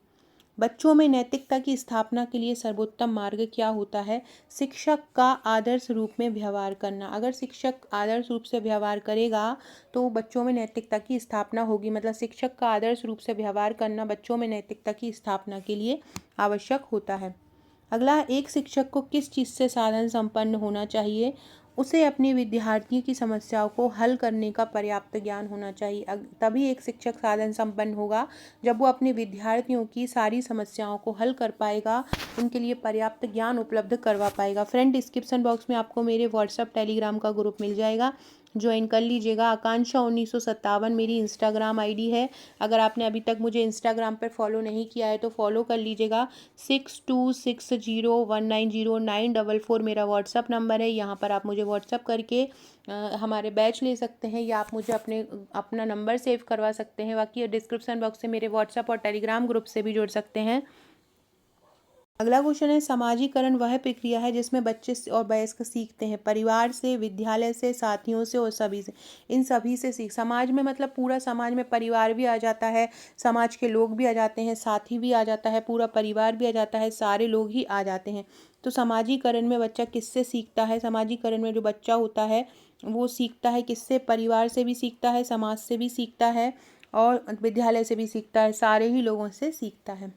[SPEAKER 1] बच्चों में नैतिकता की स्थापना के लिए सर्वोत्तम मार्ग क्या होता है? शिक्षक का आदर्श रूप में व्यवहार करना। अगर शिक्षक आदर्श रूप से व्यवहार करेगा तो बच्चों में नैतिकता की स्थापना होगी। मतलब शिक्षक का आदर्श रूप से व्यवहार करना बच्चों में नैतिकता की स्थापना के लिए आवश्यक होता है। अगला, एक शिक्षक को किस चीज़ से साधन संपन्न होना चाहिए? उसे अपने विद्यार्थियों की समस्याओं को हल करने का पर्याप्त ज्ञान होना चाहिए। तभी एक शिक्षक साधन संपन्न होगा जब वो अपने विद्यार्थियों की सारी समस्याओं को हल कर पाएगा, उनके लिए पर्याप्त ज्ञान उपलब्ध करवा पाएगा। फ्रेंड, डिस्क्रिप्शन बॉक्स में आपको मेरे व्हाट्सअप टेलीग्राम का ग्रुप मिल जाएगा, ज्वाइन कर लीजिएगा। आकांक्षा 1957 मेरी इंस्टाग्राम आईडी है। अगर आपने अभी तक मुझे इंस्टाग्राम पर फॉलो नहीं किया है तो फॉलो कर लीजिएगा। 6260190944 मेरा व्हाट्सअप नंबर है। यहाँ पर आप मुझे व्हाट्सअप करके हमारे बैच ले सकते हैं, या आप मुझे अपना नंबर सेव करवा सकते हैं। बाकी डिस्क्रिप्शन बॉक्स से मेरे व्हाट्सअप और टेलीग्राम ग्रुप से भी जुड़ सकते हैं। अगला क्वेश्चन है, समाजीकरण वह प्रक्रिया है जिसमें बच्चे और वयस्क सीखते हैं। परिवार से, विद्यालय से, साथियों से और सभी से। इन सभी से समाज में मतलब पूरा समाज में परिवार भी आ जाता है, समाज के लोग भी आ जाते हैं, साथी भी आ जाता है, पूरा परिवार भी आ जाता है, सारे लोग ही आ जाते हैं। तो समाजीकरण में बच्चा किससे सीखता है? समाजीकरण में जो बच्चा होता है वो सीखता है किससे? परिवार से भी सीखता है, समाज से भी सीखता है और विद्यालय से भी सीखता है, सारे ही लोगों से सीखता है।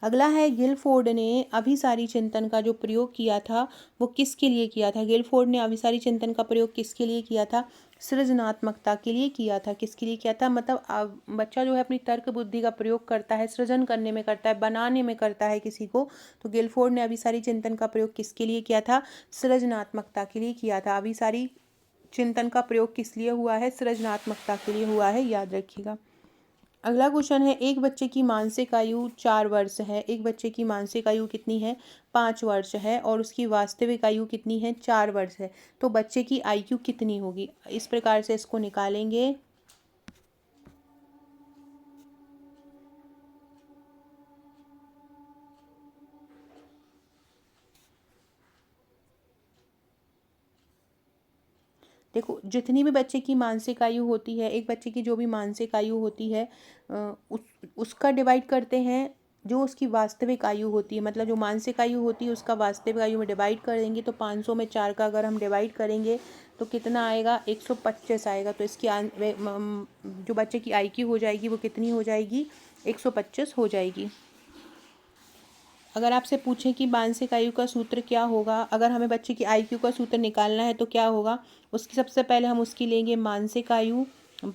[SPEAKER 1] अगला है, गिलफोर्ड ने अभिसारी चिंतन का जो प्रयोग किया था वो किसके लिए किया था? गिलफोर्ड ने अभिसारी चिंतन का प्रयोग किसके लिए किया था? सृजनात्मकता के लिए किया था। किसके लिए किया था? मतलब बच्चा जो है अपनी तर्क बुद्धि का प्रयोग करता है, सृजन करने में करता है, बनाने में करता है किसी को। तो गिलफोर्ड ने अभिसारी चिंतन का प्रयोग किसके लिए किया था? सृजनात्मकता के लिए किया था। अभिसारी चिंतन का प्रयोग किस लिए हुआ है? सृजनात्मकता के लिए हुआ है, याद रखिएगा। अगला क्वेश्चन है, एक बच्चे की मानसिक आयु 4 वर्ष है। एक बच्चे की मानसिक आयु कितनी है? 5 वर्ष है और उसकी वास्तविक आयु कितनी है? 4 वर्ष है। तो बच्चे की आयु कितनी होगी? इस प्रकार से इसको निकालेंगे। देखो, जितनी भी बच्चे की मानसिक आयु होती है, एक बच्चे की जो भी मानसिक आयु होती है उसका डिवाइड करते हैं जो उसकी वास्तविक आयु होती है। मतलब जो मानसिक आयु होती है उसका वास्तविक आयु में डिवाइड कर देंगे। तो 500 में 4 का अगर हम डिवाइड करेंगे तो कितना आएगा? 125 आएगा। तो इसकी जो बच्चे की आयु हो जाएगी वो कितनी हो जाएगी? 125 हो जाएगी। अगर आपसे पूछें कि मानसिक आयु का सूत्र क्या होगा, अगर हमें बच्चे की आयु का सूत्र निकालना है तो क्या होगा? उसकी सबसे पहले हम उसकी लेंगे मानसिक आयु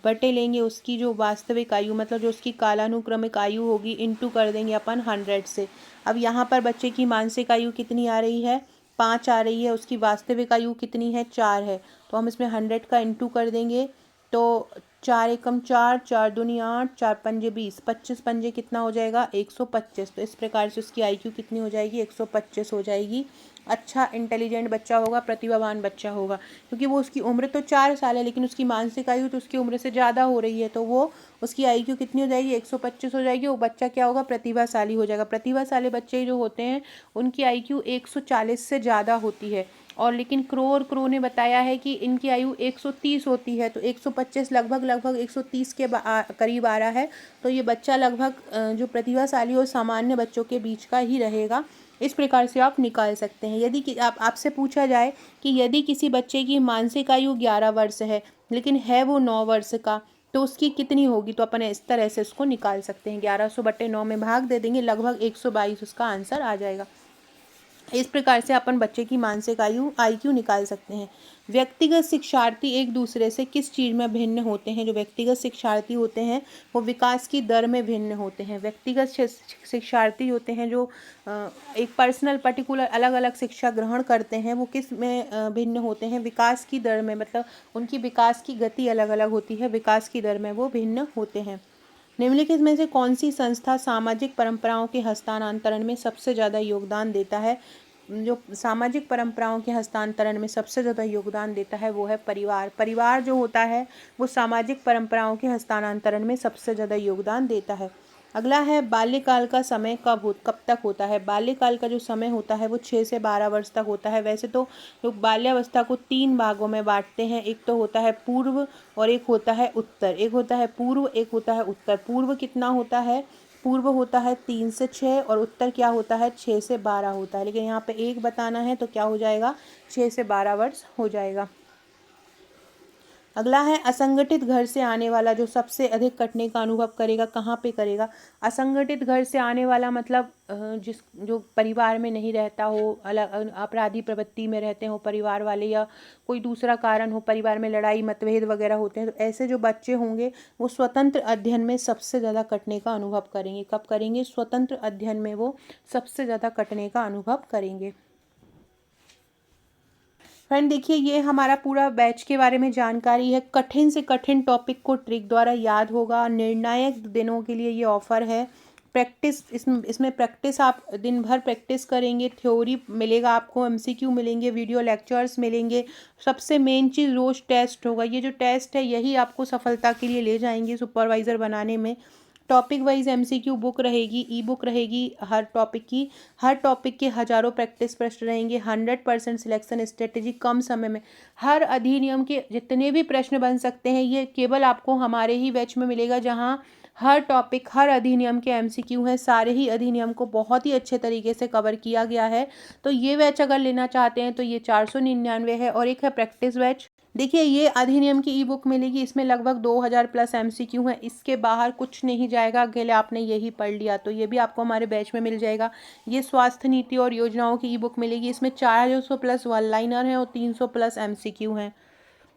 [SPEAKER 1] बटे लेंगे उसकी जो वास्तविक आयु, मतलब जो उसकी कालानुक्रमिक आयु होगी, इंटू कर देंगे अपन 100 से। अब यहाँ पर बच्चे की मानसिक आयु कितनी आ रही है? 5 आ रही है। उसकी वास्तविक आयु कितनी है? 4 है। तो हम इसमें 100 का इंटू कर देंगे। तो 4 एकम 4, 4 दूनी 8, 4 पंजे 20, 25 पंजे कितना हो जाएगा? 125। तो इस प्रकार से उसकी आईक्यू कितनी हो जाएगी? 125 हो जाएगी। अच्छा इंटेलिजेंट बच्चा होगा, प्रतिभावान बच्चा होगा, क्योंकि वो उसकी उम्र तो 4 साल है लेकिन उसकी मानसिक आयु तो उसकी उम्र से ज़्यादा हो रही है। तो वो उसकी आईक्यू कितनी हो जाएगी? 125 हो जाएगी। वो बच्चा क्या होगा? प्रतिभाशाली हो जाएगा। प्रतिभाशाली बच्चे जो होते हैं उनकी आईक्यू 140 से ज़्यादा होती है। और लेकिन क्रो ने बताया है कि इनकी आयु 130 होती है। तो 125 लगभग 130 के करीब आ रहा है। तो ये बच्चा लगभग जो प्रतिभाशाली और सामान्य बच्चों के बीच का ही रहेगा। इस प्रकार से आप निकाल सकते हैं। यदि आपसे पूछा जाए कि यदि किसी बच्चे की मानसिक आयु 11 वर्ष है लेकिन है वो 9 वर्ष का, तो उसकी कितनी होगी? तो अपन इस तरह से उसको निकाल सकते हैं। 1100/9 में भाग दे देंगे, लगभग 122 उसका आंसर आ जाएगा। इस प्रकार से अपन बच्चे की मानसिक आयु निकाल सकते हैं। व्यक्तिगत शिक्षार्थी एक दूसरे से किस चीज़ में भिन्न होते हैं? जो व्यक्तिगत शिक्षार्थी होते हैं वो विकास की दर में भिन्न होते हैं। व्यक्तिगत शिक्षार्थी होते हैं जो एक पर्सनल पर्टिकुलर अलग अलग शिक्षा ग्रहण करते हैं, वो किस में भिन्न होते हैं? विकास की दर में। मतलब उनकी विकास की गति अलग अलग होती है, विकास की दर में वो भिन्न होते हैं। निम्नलिखित में से कौन सी संस्था सामाजिक परंपराओं के हस्तांतरण में सबसे ज़्यादा योगदान देता है? जो सामाजिक परंपराओं के हस्तांतरण में सबसे ज़्यादा योगदान देता है वो है परिवार। परिवार जो होता है वो सामाजिक परंपराओं के हस्तांतरण में सबसे ज़्यादा योगदान देता है। अगला है, बाल्यकाल का समय कब तक होता है? बाल्यकाल का जो समय होता है वो 6 से 12 वर्ष तक होता है। वैसे तो लोग बाल्यावस्था को 3 भागों में बांटते हैं। एक तो होता है पूर्व और एक होता है उत्तर। एक होता है पूर्व, एक होता है उत्तर। पूर्व कितना होता है? पूर्व होता है 3 से 6 और उत्तर क्या होता है? 6 से 12 होता है। लेकिन यहाँ पे एक बताना है तो क्या हो जाएगा? 6 से 12 वर्ष हो जाएगा। अगला है, असंगठित घर से आने वाला जो सबसे अधिक कटने का अनुभव करेगा, कहाँ पे करेगा? असंगठित घर से आने वाला मतलब जो परिवार में नहीं रहता हो, अलग अपराधी प्रवृत्ति में रहते हो परिवार वाले, या कोई दूसरा कारण हो, परिवार में लड़ाई मतभेद वगैरह होते हैं, तो ऐसे जो बच्चे होंगे वो स्वतंत्र अध्ययन में सबसे ज़्यादा कटने का अनुभव करेंगे। कब करेंगे? स्वतंत्र अध्ययन में वो सबसे ज़्यादा कटने का अनुभव करेंगे। फ्रेंड देखिए, ये हमारा पूरा बैच के बारे में जानकारी है। कठिन से कठिन टॉपिक को ट्रिक द्वारा याद होगा। निर्णायक दिनों के लिए ये ऑफ़र है। प्रैक्टिस इसमें प्रैक्टिस आप दिन भर प्रैक्टिस करेंगे। थ्योरी मिलेगा आपको, एमसीक्यू मिलेंगे, वीडियो लेक्चर्स मिलेंगे। सबसे मेन चीज़ रोज़ टेस्ट होगा। ये जो टेस्ट है यही आपको सफलता के लिए ले जाएंगे सुपरवाइज़र बनाने में। टॉपिक वाइज एमसीक्यू बुक रहेगी, ई बुक रहेगी हर टॉपिक की। हर टॉपिक के हजारों प्रैक्टिस प्रश्न रहेंगे। 100% सिलेक्शन स्ट्रेटेजी कम समय में। हर अधिनियम के जितने भी प्रश्न बन सकते हैं ये केवल आपको हमारे ही बैच में मिलेगा, जहाँ हर टॉपिक हर अधिनियम के एमसीक्यू हैं। सारे ही अधिनियम को बहुत ही अच्छे तरीके से कवर किया गया है। तो ये बैच अगर लेना चाहते हैं तो ये 499 है। और एक है प्रैक्टिस बैच। देखिए ये अधिनियम की ई बुक मिलेगी, इसमें लगभग 2000 प्लस एमसीक्यू हैं। इसके बाहर कुछ नहीं जाएगा, अकेले आपने यही पढ़ लिया तो ये भी आपको हमारे बैच में मिल जाएगा। ये स्वास्थ्य नीति और योजनाओं की ई बुक मिलेगी, इसमें 400 प्लस वन लाइनर हैं और 300 प्लस एमसीक्यू हैं।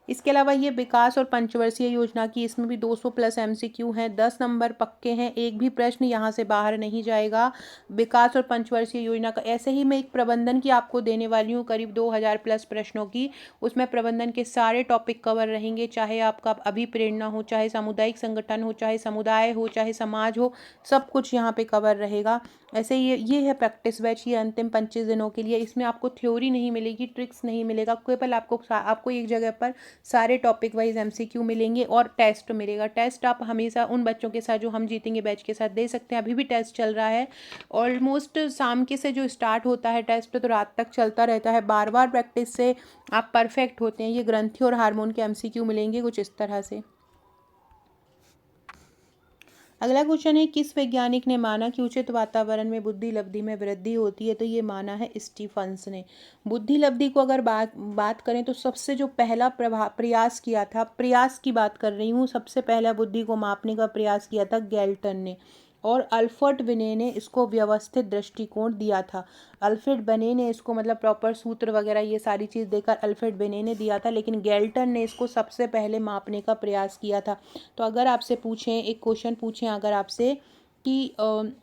[SPEAKER 1] इसके अलावा ये विकास और पंचवर्षीय योजना की, इसमें भी 200 प्लस एमसीक्यू हैं। 10 नंबर पक्के हैं, एक भी प्रश्न यहाँ से बाहर नहीं जाएगा। विकास और पंचवर्षीय योजना का ऐसे ही मैं एक प्रबंधन की आपको देने वाली हूँ, करीब 2000 प्लस प्रश्नों की। उसमें प्रबंधन के सारे टॉपिक कवर रहेंगे, चाहे आपका अभिप्रेरणा हो, चाहे सामुदायिक संगठन हो, चाहे समुदाय हो, चाहे समाज हो, सब कुछ यहाँ पे कवर रहेगा। ऐसे ये है प्रैक्टिस बैच, ये अंतिम 25 दिनों के लिए। इसमें आपको थ्योरी नहीं मिलेगी, ट्रिक्स नहीं मिलेगा, केवल आपको एक जगह पर सारे टॉपिक वाइज एमसीक्यू मिलेंगे और टेस्ट मिलेगा। टेस्ट आप हमेशा उन बच्चों के साथ जो हम जीतेंगे बैच के साथ दे सकते हैं। अभी भी टेस्ट चल रहा है, ऑलमोस्ट शाम के से जो स्टार्ट होता है टेस्ट तो रात तक चलता रहता है। बार बार प्रैक्टिस से आप परफेक्ट होते हैं। ये ग्रंथि और हार्मोन के एमसीक्यू मिलेंगे कुछ इस तरह से। अगला क्वेश्चन है, किस वैज्ञानिक ने माना कि उचित वातावरण में बुद्धि लब्धि में वृद्धि होती है? तो ये माना है स्टीफंस ने। बुद्धि लब्धि को अगर बात करें तो सबसे जो पहला प्रयास किया था, प्रयास की बात कर रही हूँ, सबसे पहला बुद्धि को मापने का प्रयास किया था गैल्टन ने। और अल्फ्रेड बिने ने इसको व्यवस्थित दृष्टिकोण दिया था। अल्फ्रेड बिने ने इसको मतलब प्रॉपर सूत्र वगैरह ये सारी चीज़ देकर अल्फ्रेड बिने ने दिया था, लेकिन गैल्टन ने इसको सबसे पहले मापने का प्रयास किया था। तो अगर आपसे पूछें, एक क्वेश्चन पूछें अगर आपसे कि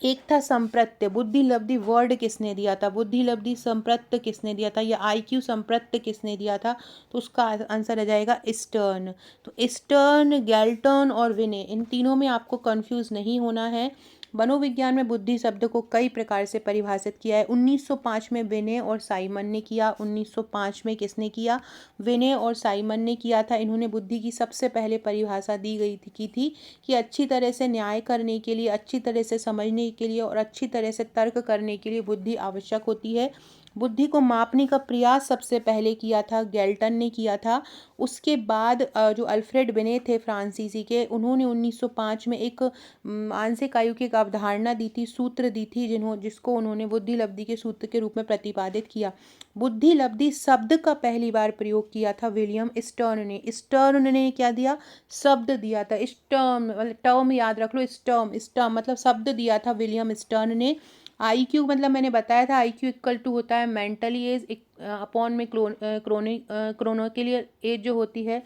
[SPEAKER 1] एक था संप्रत्य, बुद्धि लब्धि वर्ड किसने दिया था, बुद्धि लब्धि संप्रत्य किसने दिया था, या आईक्यू संप्रत्य किसने दिया था? तो उसका आंसर आ जाएगा स्टर्न। तो स्टर्न, गैल्टन और विने, इन तीनों में आपको कंफ्यूज नहीं होना है। मनोविज्ञान में बुद्धि शब्द को कई प्रकार से परिभाषित किया है। 1905 में विने और साइमन ने किया। 1905 में किसने किया? विने और साइमन ने किया था। इन्होंने बुद्धि की सबसे पहले परिभाषा दी गई थी कि अच्छी तरह से न्याय करने के लिए, अच्छी तरह से समझने के लिए और अच्छी तरह से तर्क करने के लिए बुद्धि आवश्यक होती है। बुद्धि को मापने का प्रयास सबसे पहले किया था गैल्टन ने किया था। उसके बाद जो अल्फ्रेड बिने थे फ्रांसीसी के, उन्होंने 1905 में एक मानसिक आयु की एक अवधारणा दी थी, सूत्र दी थी, जिसको उन्होंने बुद्धि लब्धि के सूत्र के रूप में प्रतिपादित किया। बुद्धि लब्धि शब्द का पहली बार प्रयोग किया था विलियम स्टर्न ने। स्टर्न ने क्या दिया? शब्द दिया था। स्टर्म मतलब टर्म याद रख लो, स्टर्म स्टर्म मतलब शब्द दिया था विलियम स्टर्न ने। आईक्यू मतलब मैंने बताया था, आईक्यू इक्वल टू होता है मेंटली एज अपॉन में क्रोनिकल एज जो होती है,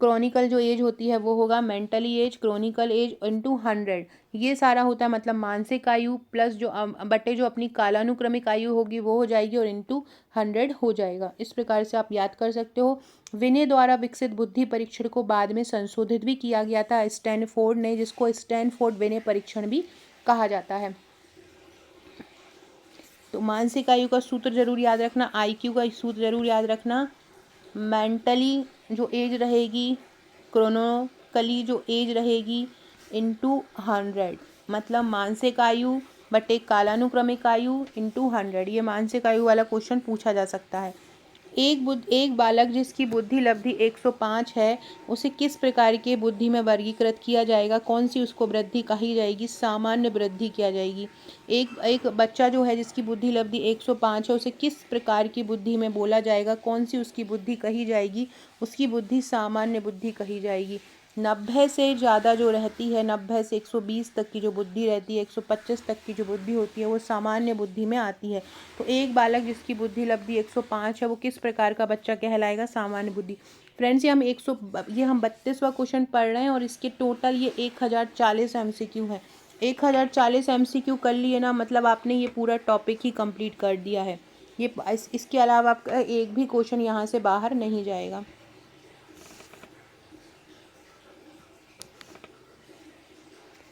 [SPEAKER 1] क्रॉनिकल जो एज होती है वो होगा mentally age, chronicle age into 100। ये सारा होता है मतलब मानसिक आयु प्लस जो बटे जो अपनी कालानुक्रमिक आयु होगी वो हो जाएगी और इंटू 100 हो जाएगा। इस प्रकार से आप याद कर सकते हो। विनय द्वारा विकसित बुद्धि परीक्षण को बाद में संशोधित भी किया गया था स्टैनफोर्ड ने, जिसको स्टैनफोर्ड विनय परीक्षण भी कहा जाता है। तो मानसिक आयु का सूत्र जरूर याद रखना, आईक्यू का सूत्र जरूर याद रखना। मेंटली जो एज रहेगी, क्रोनोकली जो एज रहेगी इंटू 100, मतलब मानसिक आयु बटे कालानुक्रमिक आयु इंटू 100। ये मानसिक आयु वाला क्वेश्चन पूछा जा सकता है। एक बालक जिसकी बुद्धि लब्धि 105 है, उसे किस प्रकार के बुद्धि में वर्गीकृत किया जाएगा? कौन सी उसको वृद्धि कही जाएगी? सामान्य वृद्धि किया जाएगी। एक बच्चा जो है जिसकी बुद्धि लब्धि 105 है, उसे किस प्रकार की बुद्धि में बोला जाएगा? कौन सी उसकी बुद्धि कही जाएगी? उसकी बुद्धि सामान्य बुद्धि कही जाएगी। 90 से ज़्यादा जो रहती है, 90 से 120 तक की जो बुद्धि रहती है, 125 तक की जो बुद्धि होती है, वो सामान्य बुद्धि में आती है। तो एक बालक जिसकी बुद्धि लब्धि 105 है, वो किस प्रकार का बच्चा कहलाएगा? सामान्य बुद्धि। फ्रेंड्स ये हम 32वां क्वेश्चन पढ़ रहे हैं और इसके टोटल ये 1040 MCQ है। 1040 MCQ कर लिए ना, मतलब आपने ये पूरा टॉपिक ही कंप्लीट कर दिया है। इसके अलावा आपका एक भी क्वेश्चन यहाँ से बाहर नहीं जाएगा।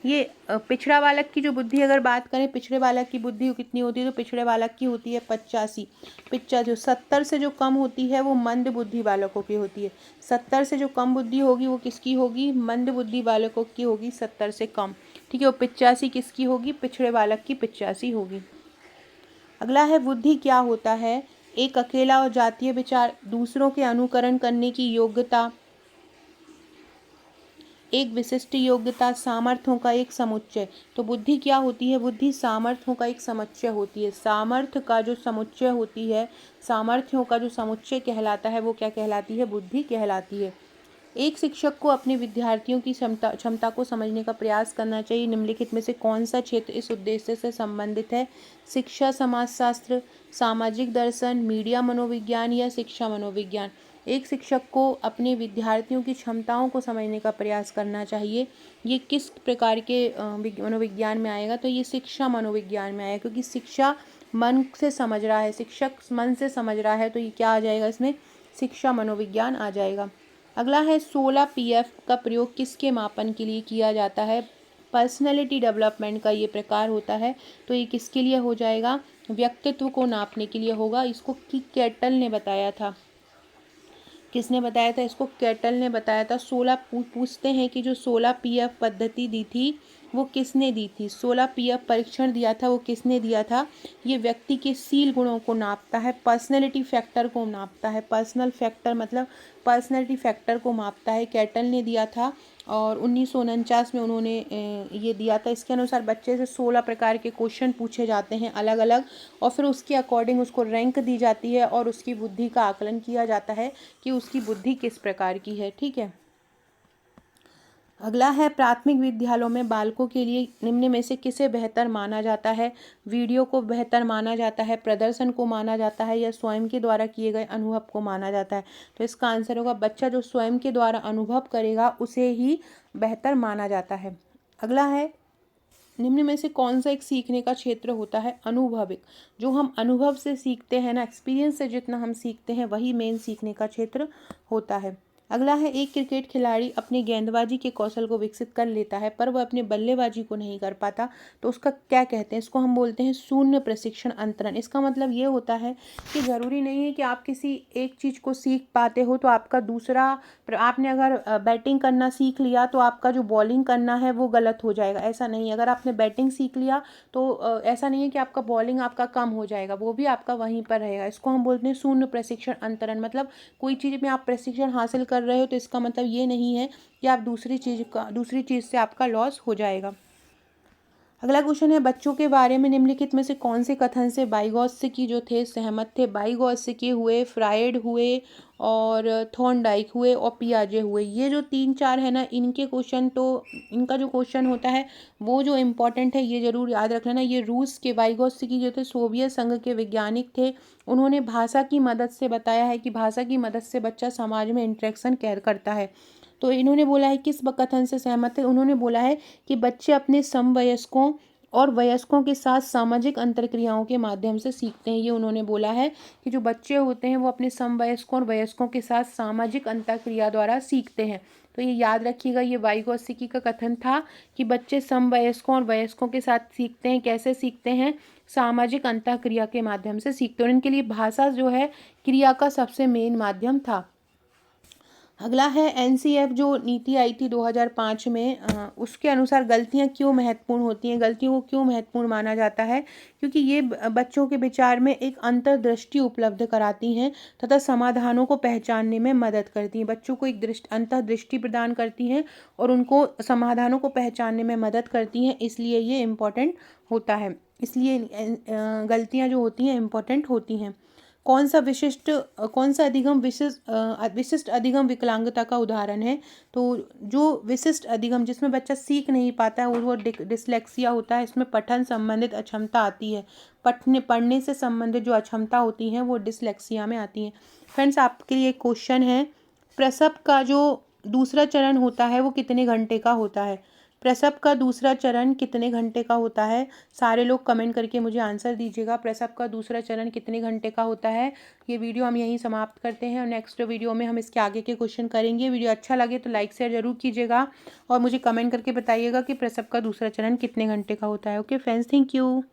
[SPEAKER 1] ये पिछड़ा बालक की जो बुद्धि अगर बात करें, पिछड़े बालक की बुद्धि कितनी होती है, तो पिछड़े बालक की होती है 85। जो 70 से जो कम होती है वो मंद बुद्धि बालकों की होती है। 70 से जो कम बुद्धि होगी वो किसकी होगी, मंद बुद्धि बालकों की होगी 70 से कम। ठीक है, वो 85 किसकी होगी, पिछड़े बालक की 85 होगी। अगला है बुद्धि क्या होता है, एक अकेला और जातीय विचार, दूसरों के अनुकरण करने की योग्यता, एक विशिष्ट योग्यता, सामर्थ्यों का एक समुच्चय। तो बुद्धि क्या होती है, बुद्धि सामर्थ्यों का एक समुच्चय होती है। सामर्थ्य का जो समुच्चय होती है, सामर्थ्यों का जो समुच्चय कहलाता है वो क्या कहलाती है, बुद्धि कहलाती है। एक शिक्षक को अपने विद्यार्थियों की क्षमता को समझने का प्रयास करना चाहिए। निम्नलिखित में से कौन सा क्षेत्र इस उद्देश्य से संबंधित है, शिक्षा समाजशास्त्र, सामाजिक दर्शन, मीडिया मनोविज्ञान या शिक्षा मनोविज्ञान। एक शिक्षक को अपने विद्यार्थियों की क्षमताओं को समझने का प्रयास करना चाहिए। ये किस प्रकार के मनोविज्ञान में आएगा, तो ये शिक्षा मनोविज्ञान में आएगा, क्योंकि शिक्षा मन से समझ रहा है, शिक्षक मन से समझ रहा है, तो ये क्या आ जाएगा, इसमें शिक्षा मनोविज्ञान आ जाएगा। अगला है 16 PF का प्रयोग किसके मापन के लिए किया जाता है, पर्सनैलिटी डेवलपमेंट का ये प्रकार होता है। तो ये किसके लिए हो जाएगा, व्यक्तित्व को नापने के लिए होगा। इसको केटल ने बताया था, किसने बताया था, इसको केटल ने बताया था। 16 पूछते हैं कि जो 16 PF पद्धति दी थी वो किसने दी थी, 16 PF परीक्षण दिया था वो किसने दिया था। ये व्यक्ति के शील गुणों को नापता है, पर्सनैलिटी फैक्टर को नापता है। पर्सनल फैक्टर मतलब पर्सनैलिटी फैक्टर को मापता है, केटल ने दिया था और 1949 में उन्होंने ये दिया था। इसके अनुसार बच्चे से 16 प्रकार के क्वेश्चन पूछे जाते हैं अलग अलग, और फिर उसके अकॉर्डिंग उसको रैंक दी जाती है और उसकी बुद्धि का आकलन किया जाता है कि उसकी बुद्धि किस प्रकार की है। ठीक है, अगला है प्राथमिक विद्यालयों में बालकों के लिए निम्न में से किसे बेहतर माना जाता है, वीडियो को बेहतर माना जाता है, प्रदर्शन को माना जाता है, या स्वयं के द्वारा किए गए अनुभव को माना जाता है। तो इसका आंसर होगा बच्चा जो स्वयं के द्वारा अनुभव करेगा उसे ही बेहतर माना जाता है। अगला है निम्न में से कौन सा एक सीखने का क्षेत्र होता है, अनुभविक। जो हम अनुभव से सीखते हैं ना, एक्सपीरियंस से जितना हम सीखते हैं वही मेन सीखने का क्षेत्र होता है। अगला है एक क्रिकेट खिलाड़ी अपने गेंदबाजी के कौशल को विकसित कर लेता है पर वह अपने बल्लेबाजी को नहीं कर पाता, तो उसका क्या कहते हैं, इसको हम बोलते हैं शून्य प्रशिक्षण अंतरण। इसका मतलब ये होता है कि ज़रूरी नहीं है कि आप किसी एक चीज़ को सीख पाते हो तो आपका दूसरा, आपने अगर बैटिंग करना सीख लिया तो आपका जो बॉलिंग करना है वो गलत हो जाएगा, ऐसा नहीं है। अगर आपने बैटिंग सीख लिया तो ऐसा नहीं है कि आपका बॉलिंग आपका कम हो जाएगा, वो भी आपका वहीं पर रहेगा। इसको हम बोलते हैं शून्य प्रशिक्षण अंतरण। मतलब कोई चीज़ में आप प्रशिक्षण हासिल कर रहे हो तो इसका मतलब ये नहीं है कि आप दूसरी चीज़ से आपका लॉस हो जाएगा। अगला क्वेश्चन है बच्चों के बारे में निम्नलिखित में से कौन से कथन से बाइगॉत्स्की जो थे सहमत थे। बाइगॉत्स्की हुए, फ्रायड हुए और थॉर्नडाइक हुए और पियाजे हुए। ये जो 3-4 है ना, इनके क्वेश्चन, तो इनका जो क्वेश्चन होता है वो जो इम्पोर्टेंट है ये जरूर याद रख लेना। ये रूस के बाइगॉत्स्की जो थे सोवियत संघ के वैज्ञानिक थे। उन्होंने भाषा की मदद से बताया है कि भाषा की मदद से बच्चा समाज में इंटरेक्शन करता है। तो इन्होंने बोला है किस कथन से सहमत है, उन्होंने बोला है कि बच्चे अपने समवयस्कों और वयस्कों के साथ सामाजिक अंतरक्रियाओं के माध्यम से सीखते हैं। ये उन्होंने बोला है कि जो बच्चे होते हैं वो अपने समवयस्कों और वयस्कों के साथ सामाजिक अंतरक्रिया द्वारा सीखते हैं। तो ये याद रखिएगा, ये वाइगोत्स्की का कथन था कि बच्चे समवयस्कों और वयस्कों के साथ सीखते हैं। कैसे सीखते हैं, सामाजिक अंतरक्रिया के माध्यम से सीखते हैं। और इनके लिए भाषा जो है क्रिया का सबसे मेन माध्यम था। अगला है NCF जो नीति आई थी 2005 में, उसके अनुसार गलतियां क्यों महत्वपूर्ण होती हैं, गलतियों को क्यों महत्वपूर्ण माना जाता है, क्योंकि ये बच्चों के विचार में एक अंतर्दृष्टि उपलब्ध कराती हैं तथा समाधानों को पहचानने में मदद करती हैं। बच्चों को एक अंतर्दृष्टि प्रदान करती हैं और उनको समाधानों को पहचानने में मदद करती हैं, इसलिए ये इम्पोर्टेंट होता है। इसलिए गलतियाँ जो होती हैं इम्पोर्टेंट होती हैं। कौन सा विशिष्ट अधिगम विकलांगता का उदाहरण है, तो जो विशिष्ट अधिगम जिसमें बच्चा सीख नहीं पाता है वो डिसलेक्सिया होता है। इसमें पठन संबंधित अक्षमता आती है, पढ़ने से संबंधित जो अक्षमता होती हैं वो डिसलेक्सिया में आती हैं। फ्रेंड्स, आपके लिए क्वेश्चन है, प्रसव का जो दूसरा चरण होता है वो कितने घंटे का होता है। प्रसव का दूसरा चरण कितने घंटे का होता है? सारे लोग कमेंट करके मुझे आंसर दीजिएगा, प्रसव का दूसरा चरण कितने घंटे का होता है। ये वीडियो हम यहीं समाप्त करते हैं और नेक्स्ट वीडियो में हम इसके आगे के क्वेश्चन करेंगे। वीडियो अच्छा लगे तो लाइक शेयर ज़रूर कीजिएगा और मुझे कमेंट करके बताइएगा कि प्रसव का दूसरा चरण कितने घंटे का होता है। Okay friends, thank you.